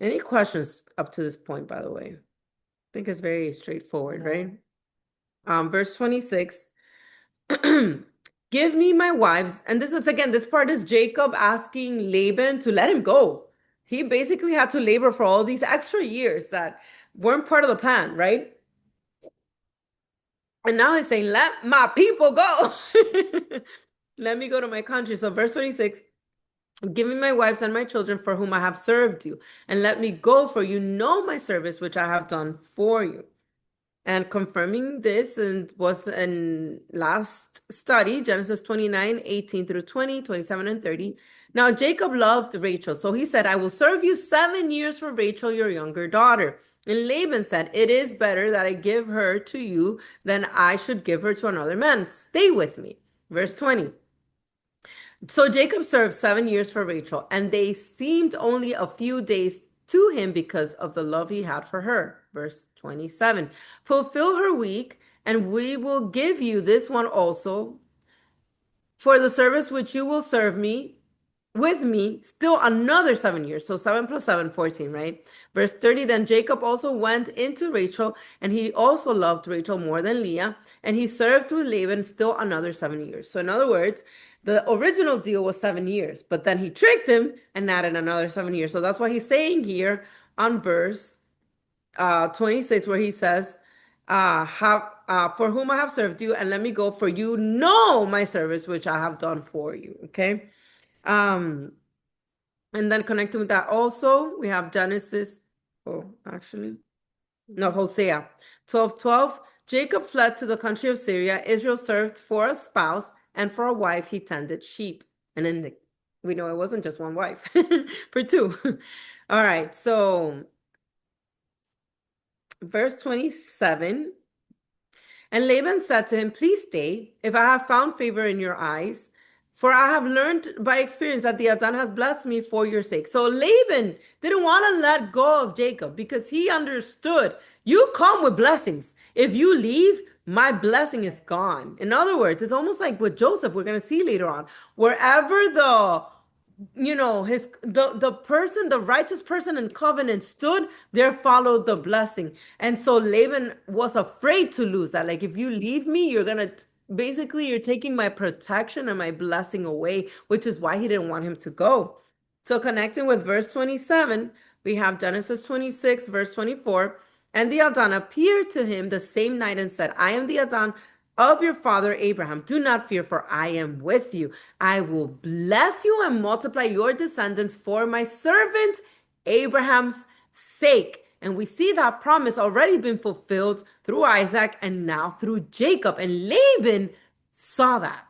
Any questions up to this point, by the way? I think it's very straightforward, right? Verse 26. Give me my wives. And this is, again, this part is Jacob asking Laban to let him go. He basically had to labor for all these extra years that weren't part of the plan, right? And now he's saying, let my people go. Let me go to my country. So verse 26, give me my wives and my children for whom I have served you, and let me go, for you know my service which I have done for you. And confirming this and was in last study, Genesis 29, 18 through 20, 27 and 30. Now Jacob loved Rachel, so he said, I will serve you 7 years for Rachel, your younger daughter. And Laban said, it is better that I give her to you than I should give her to another man. Stay with me. Verse 20. So Jacob served 7 years for Rachel, and they seemed only a few days to him because of the love he had for her. Verse 27. Fulfill her week and we will give you this one also for the service which you will serve me with me still another 7 years. So 7 plus 7, 14, right? Verse 30, then Jacob also went into Rachel, and he also loved Rachel more than Leah, and he served with Laban still another 7 years. So in other words, the original deal was 7 years, but then he tricked him and added another 7 years. So that's what he's saying here on verse 26, where he says, for whom I have served you, and let me go, for you know my service which I have done for you. Okay. Um, and then connecting with that also, we have Genesis. Oh, actually, no, Hosea 12:12. Jacob fled to the country of Syria. Israel served for a spouse, and for a wife he tended sheep. And then we know it wasn't just one wife, for two. All right, so verse 27. And Laban said to him, please stay, if I have found favor in your eyes, for I have learned by experience that the Adon has blessed me for your sake. So Laban didn't want to let go of Jacob because he understood, you come with blessings. If you leave, my blessing is gone. In other words, it's almost like with Joseph, we're going to see later on, wherever the righteous person in covenant stood, there followed the blessing. And so Laban was afraid to lose that. Like, if you leave me, basically you're taking my protection and my blessing away, which is why he didn't want him to go. So connecting with verse 27, we have Genesis 26 verse 24. And the Adon appeared to him the same night and said, I am the Adon of your father Abraham. Do not fear, for I am with you. I will bless you and multiply your descendants for my servant Abraham's sake. And we see that promise already been fulfilled through Isaac and now through Jacob. And Laban saw that.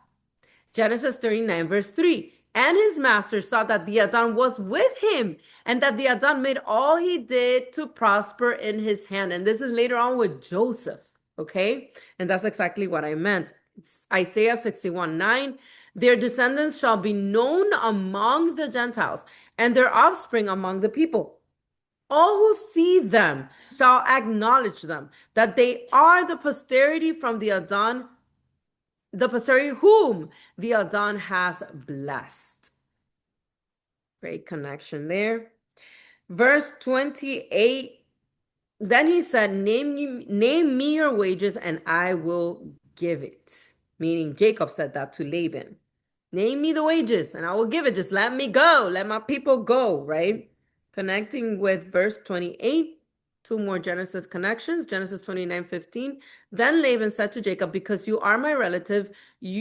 Genesis 39 verse 3. And his master saw that the Adon was with him, and that the Adon made all he did to prosper in his hand. And this is later on with Joseph. Okay. And that's exactly what I meant. It's Isaiah 61:9. Their descendants shall be known among the Gentiles, and their offspring among the people. All who see them shall acknowledge them, that they are the posterity from the Adon, the posterity whom the Adon has blessed. Great connection there. Verse 28. Then he said, name me your wages and I will give it. Meaning Jacob said that to Laban. Name me the wages and I will give it. Just let me go. Let my people go, right? Connecting with verse 28. Two more Genesis connections. Genesis 29:15. Then Laban said to Jacob, because you are my relative,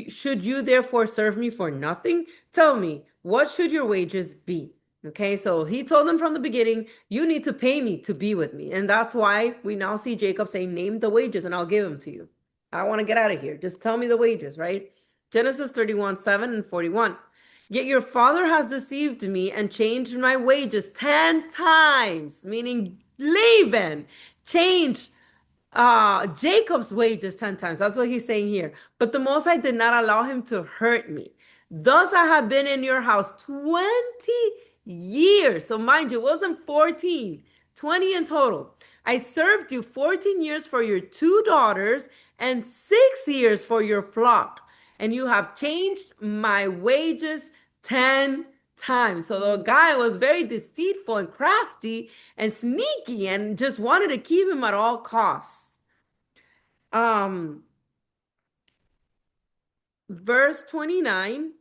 should you therefore serve me for nothing? Tell me, what should your wages be? Okay, so he told them from the beginning, you need to pay me to be with me. And that's why we now see Jacob saying, name the wages and I'll give them to you. I want to get out of here. Just tell me the wages, right? Genesis 31:7 and 41. Yet your father has deceived me and changed my wages 10 times, meaning Laban changed Jacob's wages 10 times. That's what he's saying here. But the Most High did not allow him to hurt me. Thus I have been in your house 20 years. So mind you, it wasn't 14, 20 in total. I served you 14 years for your 2 daughters and 6 years for your flock. And you have changed my wages 10 times. So the guy was very deceitful and crafty and sneaky and just wanted to keep him at all costs. Verse 29.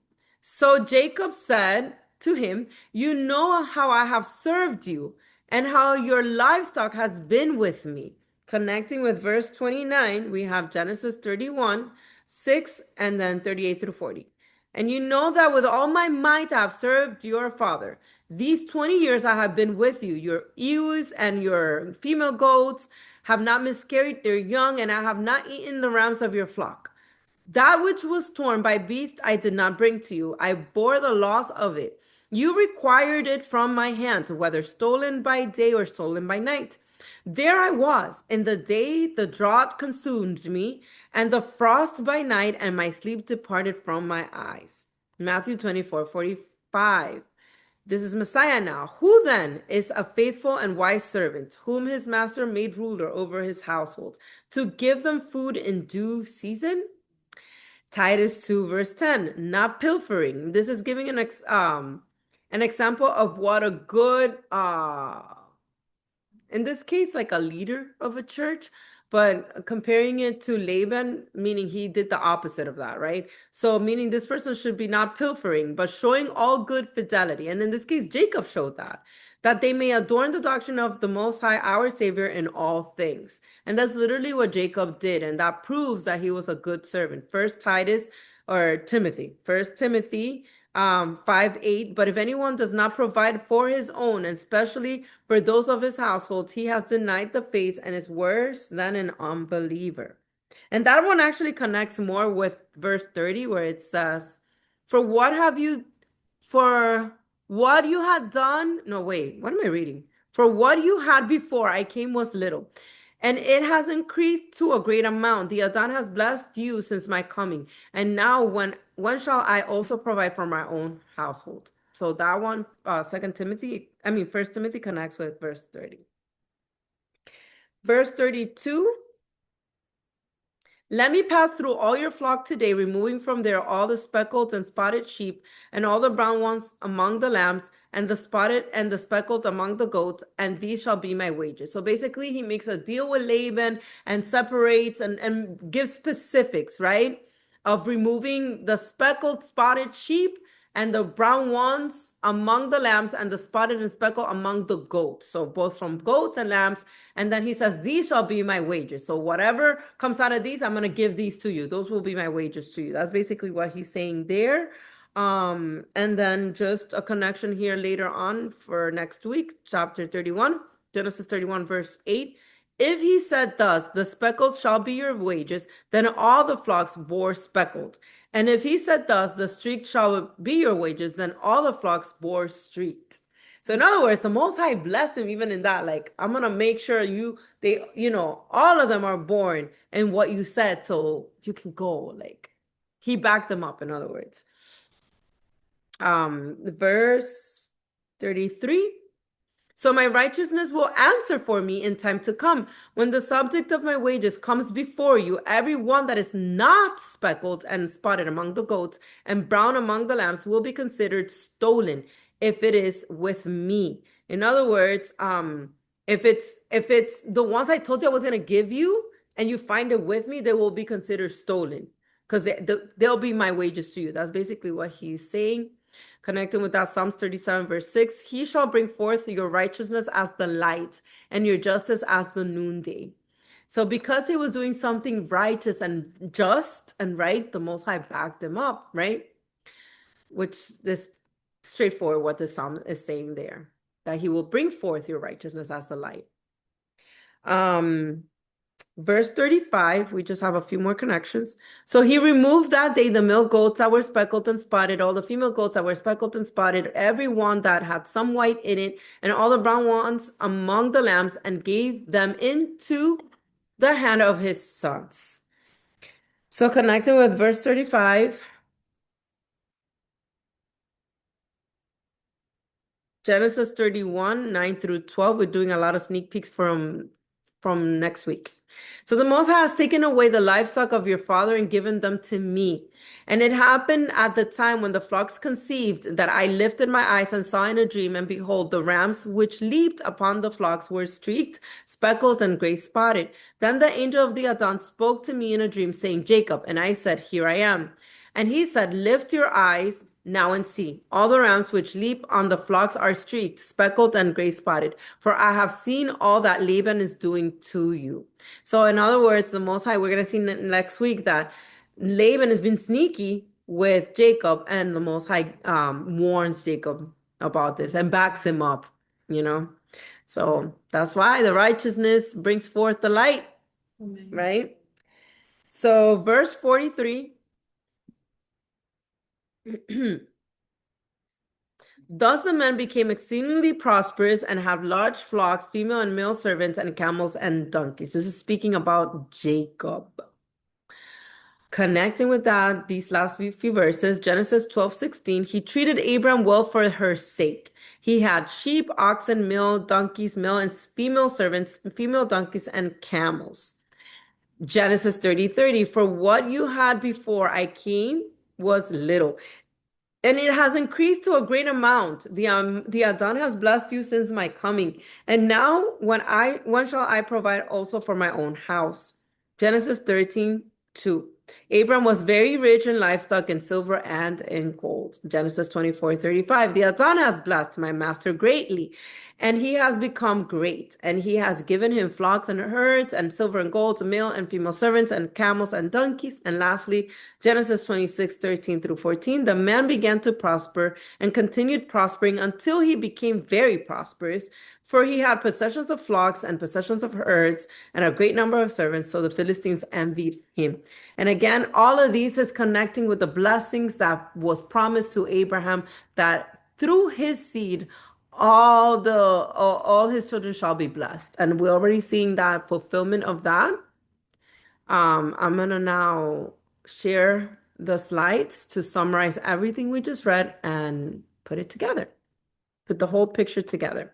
So Jacob said to him, you know how I have served you and how your livestock has been with me. Connecting with verse 29, we have Genesis 31:6 and then 38 through 40. And you know that with all my might I have served your father. These 20 years I have been with you. Your ewes and your female goats have not miscarried their young, and I have not eaten the rams of your flock. That which was torn by beast I did not bring to you. I bore the loss of it. You required it from my hand, whether stolen by day or stolen by night. There I was. In the day the drought consumed me, and the frost by night, and my sleep departed from my eyes. Matthew 24:45. This is Messiah now. Who then is a faithful and wise servant, whom his master made ruler over his household, to give them food in due season? Titus 2, verse 10, not pilfering. This is giving an example of what a good in this case, like a leader of a church, but comparing it to Laban, meaning he did the opposite of that, right? So, meaning this person should be not pilfering, but showing all good fidelity. And in this case, Jacob showed that they may adorn the doctrine of the Most High, our Savior, in all things. And that's literally what Jacob did. And that proves that he was a good servant. First Timothy 5:8. But if anyone does not provide for his own, and especially for those of his household, he has denied the faith and is worse than an unbeliever. And that one actually connects more with verse 30, where it says, For what have you, for what you had done, no, wait, what am I reading? For what you had before I came was little, and it has increased to a great amount. The Adon has blessed you since my coming. And now when shall I also provide for my own household? So that one, First Timothy connects with verse 30. Verse 32. Let me pass through all your flock today, removing from there all the speckled and spotted sheep, and all the brown ones among the lambs, and the spotted and the speckled among the goats, and these shall be my wages. So basically, he makes a deal with Laban and separates and gives specifics, right? Of removing the speckled, spotted sheep and the brown ones among the lambs, and the spotted and speckled among the goats. So both from goats and lambs. And then he says, these shall be my wages. So whatever comes out of these, I'm going to give these to you. Those will be my wages to you. That's basically what he's saying there. And then just a connection here later on for next week, chapter 31, Genesis 31, verse 8. If he said thus, the speckled shall be your wages, then all the flocks bore speckled. And if he said thus, the streaked shall be your wages, then all the flocks bore streaked. So in other words, the Most High blessed him even in that. Like, I'm gonna make sure all of them are born in what you said, so you can go. Like, he backed them up, in other words. Verse 33. So my righteousness will answer for me in time to come. When the subject of my wages comes before you, every one that is not speckled and spotted among the goats and brown among the lambs will be considered stolen if it is with me. In other words, if it's the ones I told you I was gonna give you and you find it with me, they will be considered stolen because they'll be my wages to you. That's basically what he's saying. Connecting with that, Psalms 37, verse 6, he shall bring forth your righteousness as the light and your justice as the noonday. So because he was doing something righteous and just and right, the Most High backed him up, right? Which is straightforward what the psalm is saying there, that he will bring forth your righteousness as the light. Verse 35, we just have a few more connections. So he removed that day the male goats that were speckled and spotted, all the female goats that were speckled and spotted, every one that had some white in it, and all the brown ones among the lambs, and gave them into the hand of his sons. So connecting with verse 35, Genesis 31, 9 through 12, we're doing a lot of sneak peeks from next week. So the Most High has taken away the livestock of your father and given them to me. And it happened at the time when the flocks conceived that I lifted my eyes and saw in a dream, and behold, the rams which leaped upon the flocks were streaked, speckled, and gray spotted. Then the angel of the Adon spoke to me in a dream, saying, Jacob. And I said, Here I am. And he said, Lift your eyes now and see, all the rams which leap on the flocks are streaked, speckled, and gray spotted. For I have seen all that Laban is doing to you. So in other words, the Most High, we're going to see next week that Laban has been sneaky with Jacob, and the Most High warns Jacob about this and backs him up, you know. So that's why the righteousness brings forth the light, right? So verse 43. Thus the men became exceedingly prosperous and have large flocks, female and male servants, and camels and donkeys. This is speaking about Jacob. Connecting with that, these last few verses, Genesis 12:16, he treated Abram well for her sake. He had sheep, oxen, male donkeys, male and female servants, female donkeys, and camels. Genesis 30:30, for what you had before I came was little, and it has increased to a great amount. The Adon has blessed you since my coming. And now when shall I provide also for my own house? Genesis 13:2. Abram was very rich in livestock, in silver and in gold. Genesis 24:35. The Adon has blessed my master greatly, and he has become great, and he has given him flocks and herds, and silver and gold, male and female servants, and camels and donkeys. And lastly, Genesis 26:13 through 14. The man began to prosper and continued prospering until he became very prosperous, for he had possessions of flocks and possessions of herds and a great number of servants. So the Philistines envied him. And again, all of these is connecting with the blessings that was promised to Abraham, that through his seed, all his children shall be blessed. And we're already seeing that fulfillment of that. I'm gonna now share the slides to summarize everything we just read and put it together, put the whole picture together.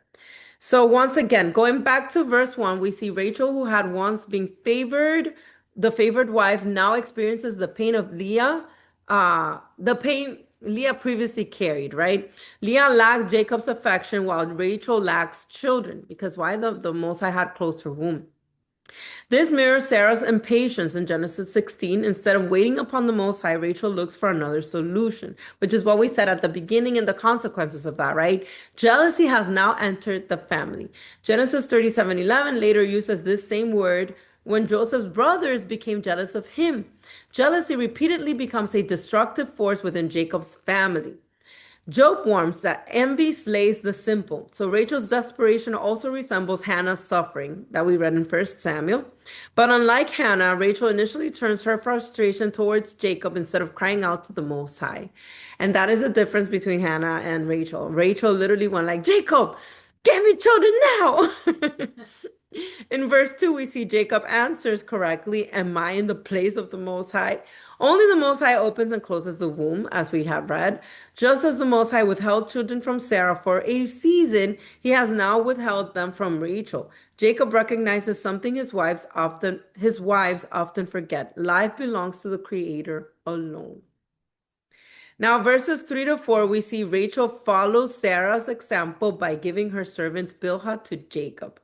So once again, going back to verse 1, we see Rachel, who had once been favored, the favored wife, now experiences the pain of Leah, the pain Leah previously carried, right? Leah lacked Jacob's affection while Rachel lacks children, because why? The Most High had closed her womb. This mirrors Sarah's impatience in Genesis 16. Instead of waiting upon the Most High, Rachel looks for another solution, which is what we said at the beginning and the consequences of that, right? Jealousy has now entered the family. Genesis 37:11 later uses this same word when Joseph's brothers became jealous of him. Jealousy repeatedly becomes a destructive force within Jacob's family. Job warns that envy slays the simple. So Rachel's desperation also resembles Hannah's suffering that we read in 1 Samuel. But unlike Hannah, Rachel initially turns her frustration towards Jacob instead of crying out to the Most High. And that is the difference between Hannah and Rachel. Rachel literally went like, Jacob, give me children now. In verse 2, we see Jacob answers correctly, am I in the place of the Most High? Only the Most High opens and closes the womb, as we have read. Just as the Most High withheld children from Sarah for a season, he has now withheld them from Rachel. Jacob recognizes something his wives often forget. Life belongs to the Creator alone. Now, verses 3 to 4, we see Rachel follows Sarah's example by giving her servant Bilhah to Jacob.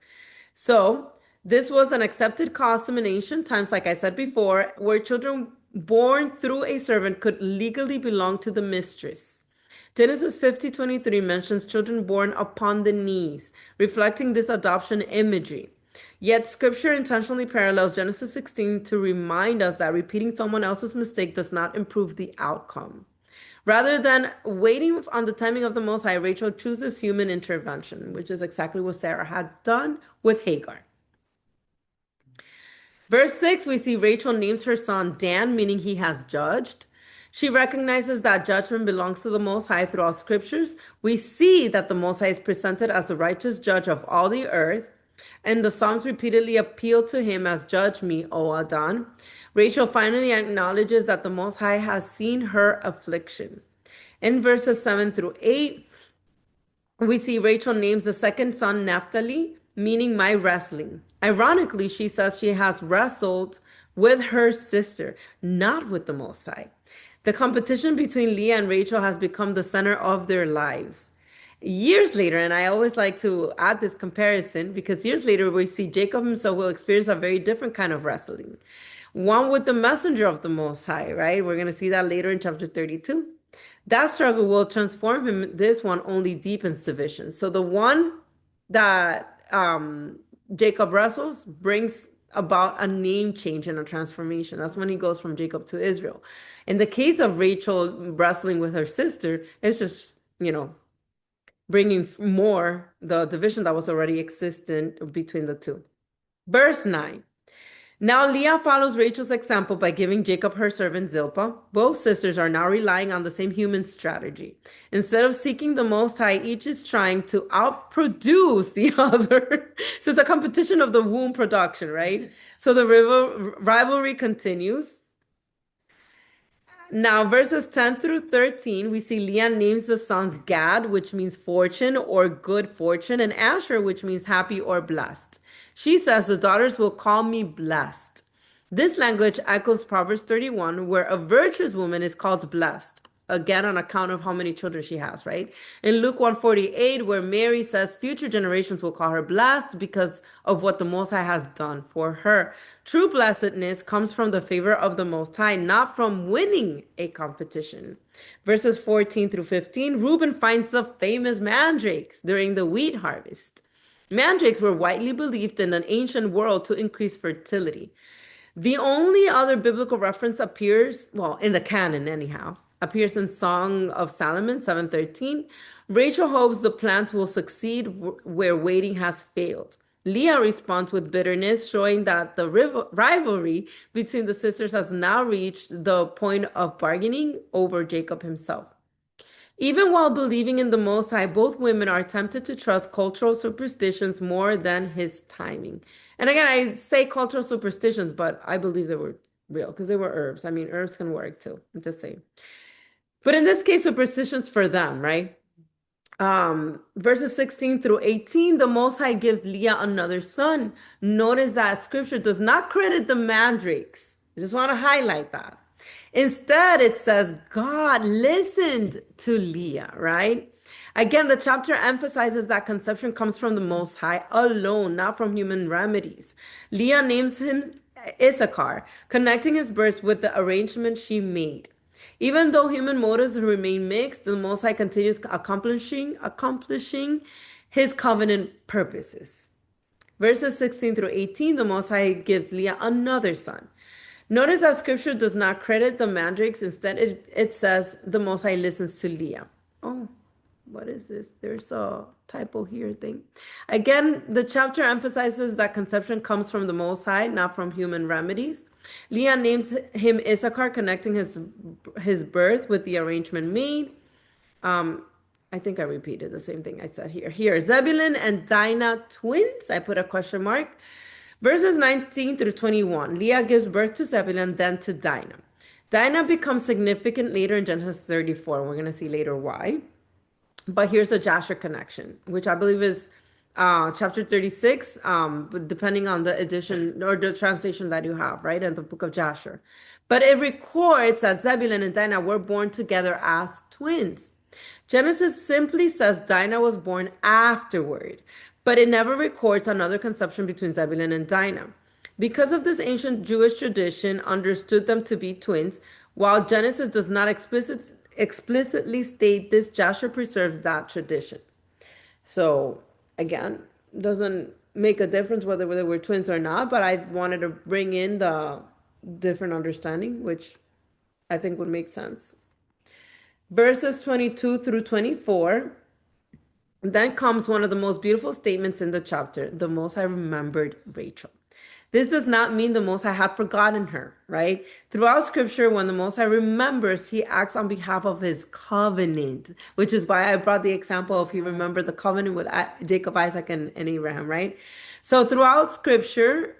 So this was an accepted custom in ancient times, like I said before, where children born through a servant could legally belong to the mistress. Genesis 50:23 mentions children born upon the knees, reflecting this adoption imagery. Yet scripture intentionally parallels Genesis 16 to remind us that repeating someone else's mistake does not improve the outcome. Rather than waiting on the timing of the Most High, Rachel chooses human intervention, which is exactly what Sarah had done with Hagar. Verse 6, we see Rachel names her son Dan, meaning he has judged. She recognizes that judgment belongs to the Most High throughout scriptures. We see that the Most High is presented as the righteous judge of all the earth, and the Psalms repeatedly appeal to him as judge me, O Adon. Rachel finally acknowledges that the Most High has seen her affliction. In verses 7 through 8, we see Rachel names the second son Naphtali, meaning my wrestling. Ironically, she says she has wrestled with her sister, not with the Most High. The competition between Leah and Rachel has become the center of their lives. Years later, and I always like to add this comparison because years later we see Jacob himself will experience a very different kind of wrestling. One with the messenger of the Most High, right? We're going to see that later in chapter 32. That struggle will transform him. This one only deepens division. So the one that Jacob wrestles brings about a name change and a transformation. That's when he goes from Jacob to Israel. In the case of Rachel wrestling with her sister, it's just, bringing more the division that was already existent between the two. Verse 9. Now Leah follows Rachel's example by giving Jacob her servant Zilpah. Both sisters are now relying on the same human strategy. Instead of seeking the Most High, each is trying to outproduce the other. So it's a competition of the womb production, right? So the rivalry continues. Now, verses 10 through 13, we see Leah names the sons Gad, which means fortune or good fortune, and Asher, which means happy or blessed. She says, the daughters will call me blessed. This language echoes Proverbs 31, where a virtuous woman is called blessed. Again, on account of how many children she has, right? In Luke 148, where Mary says future generations will call her blessed because of what the Most High has done for her. True blessedness comes from the favor of the Most High, not from winning a competition. Verses 14 through 15, Reuben finds the famous mandrakes during the wheat harvest. Mandrakes were widely believed in an ancient world to increase fertility. The only other biblical reference appears, well, in the canon anyhow, appears in Song of Solomon 7:13. Rachel hopes the plant will succeed where waiting has failed. Leah responds with bitterness, showing that the rivalry between the sisters has now reached the point of bargaining over Jacob himself. Even while believing in the Most High, both women are tempted to trust cultural superstitions more than his timing. And again, I say cultural superstitions, but I believe they were real because they were herbs. I mean, herbs can work too. I'm just saying. But in this case, superstitions for them, right? Verses 16 through 18, the Most High gives Leah another son. Notice that scripture does not credit the mandrakes. I just want to highlight that. Instead, it says God listened to Leah, right? Again, the chapter emphasizes that conception comes from the Most High alone, not from human remedies. Leah names him Issachar, connecting his birth with the arrangement she made. Even though human motives remain mixed, the Most High continues accomplishing his covenant purposes. Verses 16 through 18, the Most High gives Leah another son. Notice that scripture does not credit the mandrakes. Instead, it says the Most High listens to Leah. Oh, what is this? There's a typo here thing. Again, the chapter emphasizes that conception comes from the Most High, not from human remedies. Leah names him Issachar, connecting his birth with the arrangement made. I think I repeated the same thing I said here. Here, Zebulun and Dinah twins. I put a question mark. Verses 19 through 21. Leah gives birth to Zebulun, then to Dinah. Dinah becomes significant later in Genesis 34. We're going to see later why. But here's a Jasher connection, which I believe is chapter 36, but depending on the edition or the translation that you have, right, in the Book of Jasher. But it records that Zebulun and Dinah were born together as twins. Genesis simply says Dinah was born afterward, but it never records another conception between Zebulun and Dinah. Because of this ancient Jewish tradition understood them to be twins, while Genesis does not explicitly state this, Jasher preserves that tradition. So again, doesn't make a difference whether they were twins or not, but I wanted to bring in the different understanding, which I think would make sense. Verses 22 through 24, then comes one of the most beautiful statements in the chapter. The Most High remembered Rachel. This does not mean the Most High had forgotten her, right? Throughout scripture, when the Most High remembers, he acts on behalf of his covenant, which is why I brought the example of he remembered the covenant with Jacob, Isaac, and Abraham, right? So throughout scripture,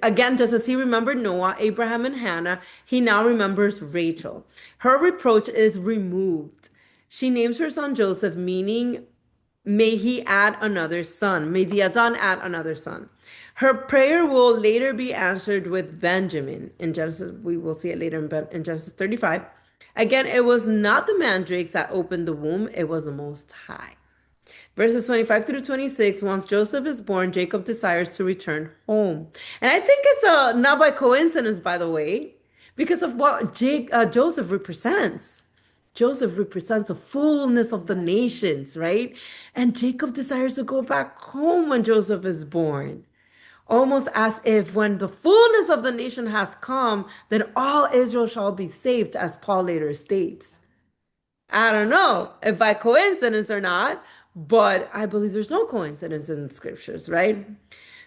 again, just as he remembered Noah, Abraham, and Hannah, he now remembers Rachel. Her reproach is removed. She names her son Joseph, meaning may he add another son. May the Adon add another son. Her prayer will later be answered with Benjamin. In Genesis, we will see it later in Genesis 35. Again, it was not the mandrakes that opened the womb, it was the Most High. Verses 25 through 26, once Joseph is born, Jacob desires to return home. And I think it's not by coincidence, by the way, because of what Joseph represents. Joseph represents the fullness of the nations, right? And Jacob desires to go back home when Joseph is born. Almost as if when the fullness of the nation has come, then all Israel shall be saved, as Paul later states. I don't know if by coincidence or not, but I believe there's no coincidence in the scriptures, right?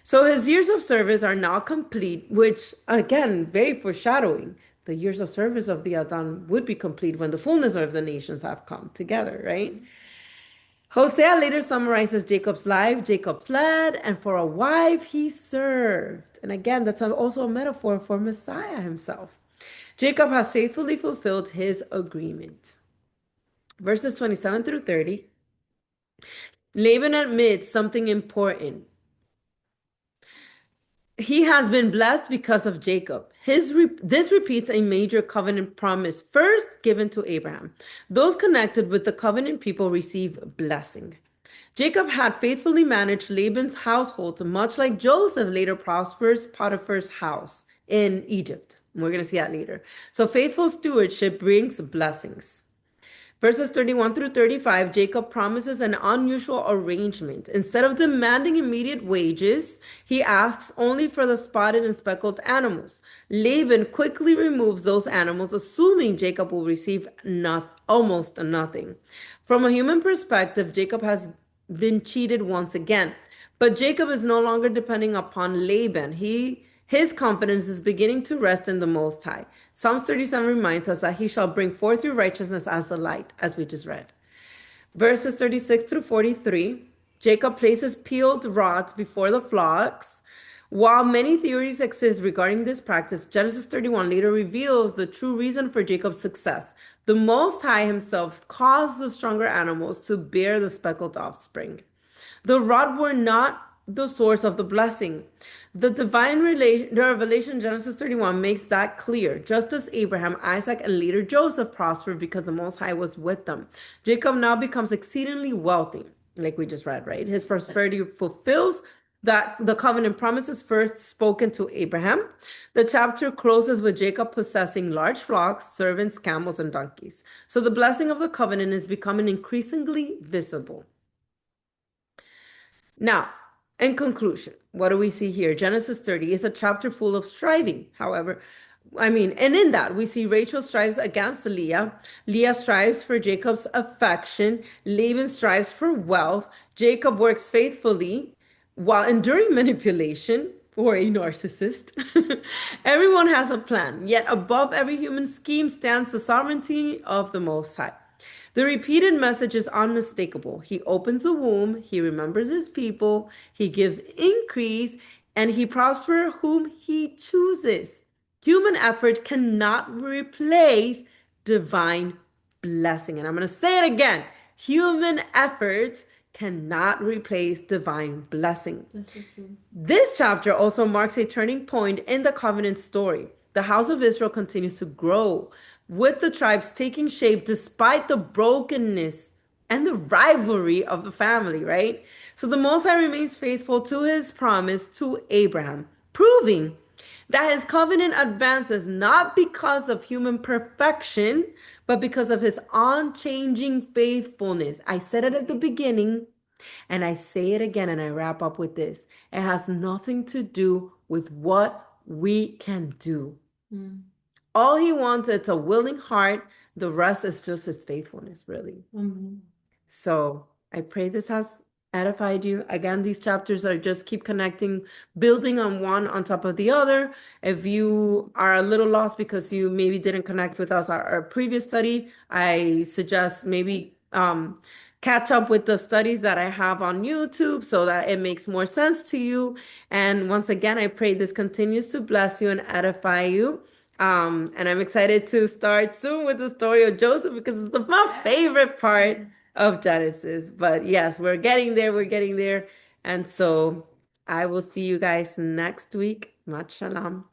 So his years of service are now complete, which again, very foreshadowing. The years of service of the Adon would be complete when the fullness of the nations have come together, right? Hosea later summarizes Jacob's life. Jacob fled, and for a wife he served. And again, that's also a metaphor for Messiah himself. Jacob has faithfully fulfilled his agreement. Verses 27 through 30. Laban admits something important. He has been blessed because of Jacob. This repeats a major covenant promise first given to Abraham. Those connected with the covenant people receive blessing. Jacob had faithfully managed Laban's household, much like Joseph later prospers Potiphar's house in Egypt. We're going to see that later. So faithful stewardship brings blessings. Verses 31 through 35, Jacob promises an unusual arrangement. Instead of demanding immediate wages, he asks only for the spotted and speckled animals. Laban quickly removes those animals, assuming Jacob will receive almost nothing. From a human perspective, Jacob has been cheated once again. But Jacob is no longer depending upon Laban. His confidence is beginning to rest in the Most High. Psalms 37 reminds us that he shall bring forth your righteousness as the light, as we just read. Verses 36 through 43, Jacob places peeled rods before the flocks. While many theories exist regarding this practice, Genesis 31 later reveals the true reason for Jacob's success. The Most High himself caused the stronger animals to bear the speckled offspring. The rod were not the source of the blessing. The divine revelation in Genesis 31 makes that clear. Just as Abraham, Isaac, and later Joseph prospered because the Most High was with them, Jacob now becomes exceedingly wealthy, like we just read, right? His prosperity fulfills that the covenant promises first spoken to Abraham. The chapter closes with Jacob possessing large flocks, servants, camels, and donkeys. So the blessing of the covenant is becoming increasingly visible. Now, in conclusion, what do we see here? Genesis 30 is a chapter full of striving. And in that we see Rachel strives against Leah. Leah strives for Jacob's affection. Laban strives for wealth. Jacob works faithfully while enduring manipulation or a narcissist. Everyone has a plan, yet above every human scheme stands the sovereignty of the Most High. The repeated message is unmistakable. He opens the womb, he remembers his people, he gives increase, and he prospers whom he chooses. Human effort cannot replace divine blessing. And I'm going to say it again. Human effort cannot replace divine blessing. This chapter also marks a turning point in the covenant story. The house of Israel continues to grow, with the tribes taking shape despite the brokenness and the rivalry of the family, right? So the Most High remains faithful to his promise to Abraham, proving that his covenant advances not because of human perfection, but because of his unchanging faithfulness. I said it at the beginning, and I say it again, and I wrap up with this. It has nothing to do with what we can do. All he wants is a willing heart. The rest is just his faithfulness, really. So I pray this has edified you. Again, these chapters are just keep connecting, building on one on top of the other. If you are a little lost because you maybe didn't connect with us our previous study, I suggest maybe catch up with the studies that I have on YouTube so that it makes more sense to you. And once again, I pray this continues to bless you and edify you. And I'm excited to start soon with the story of Joseph because it's my favorite part of Genesis. But yes, we're getting there. We're getting there. And so I will see you guys next week. Mat shalom.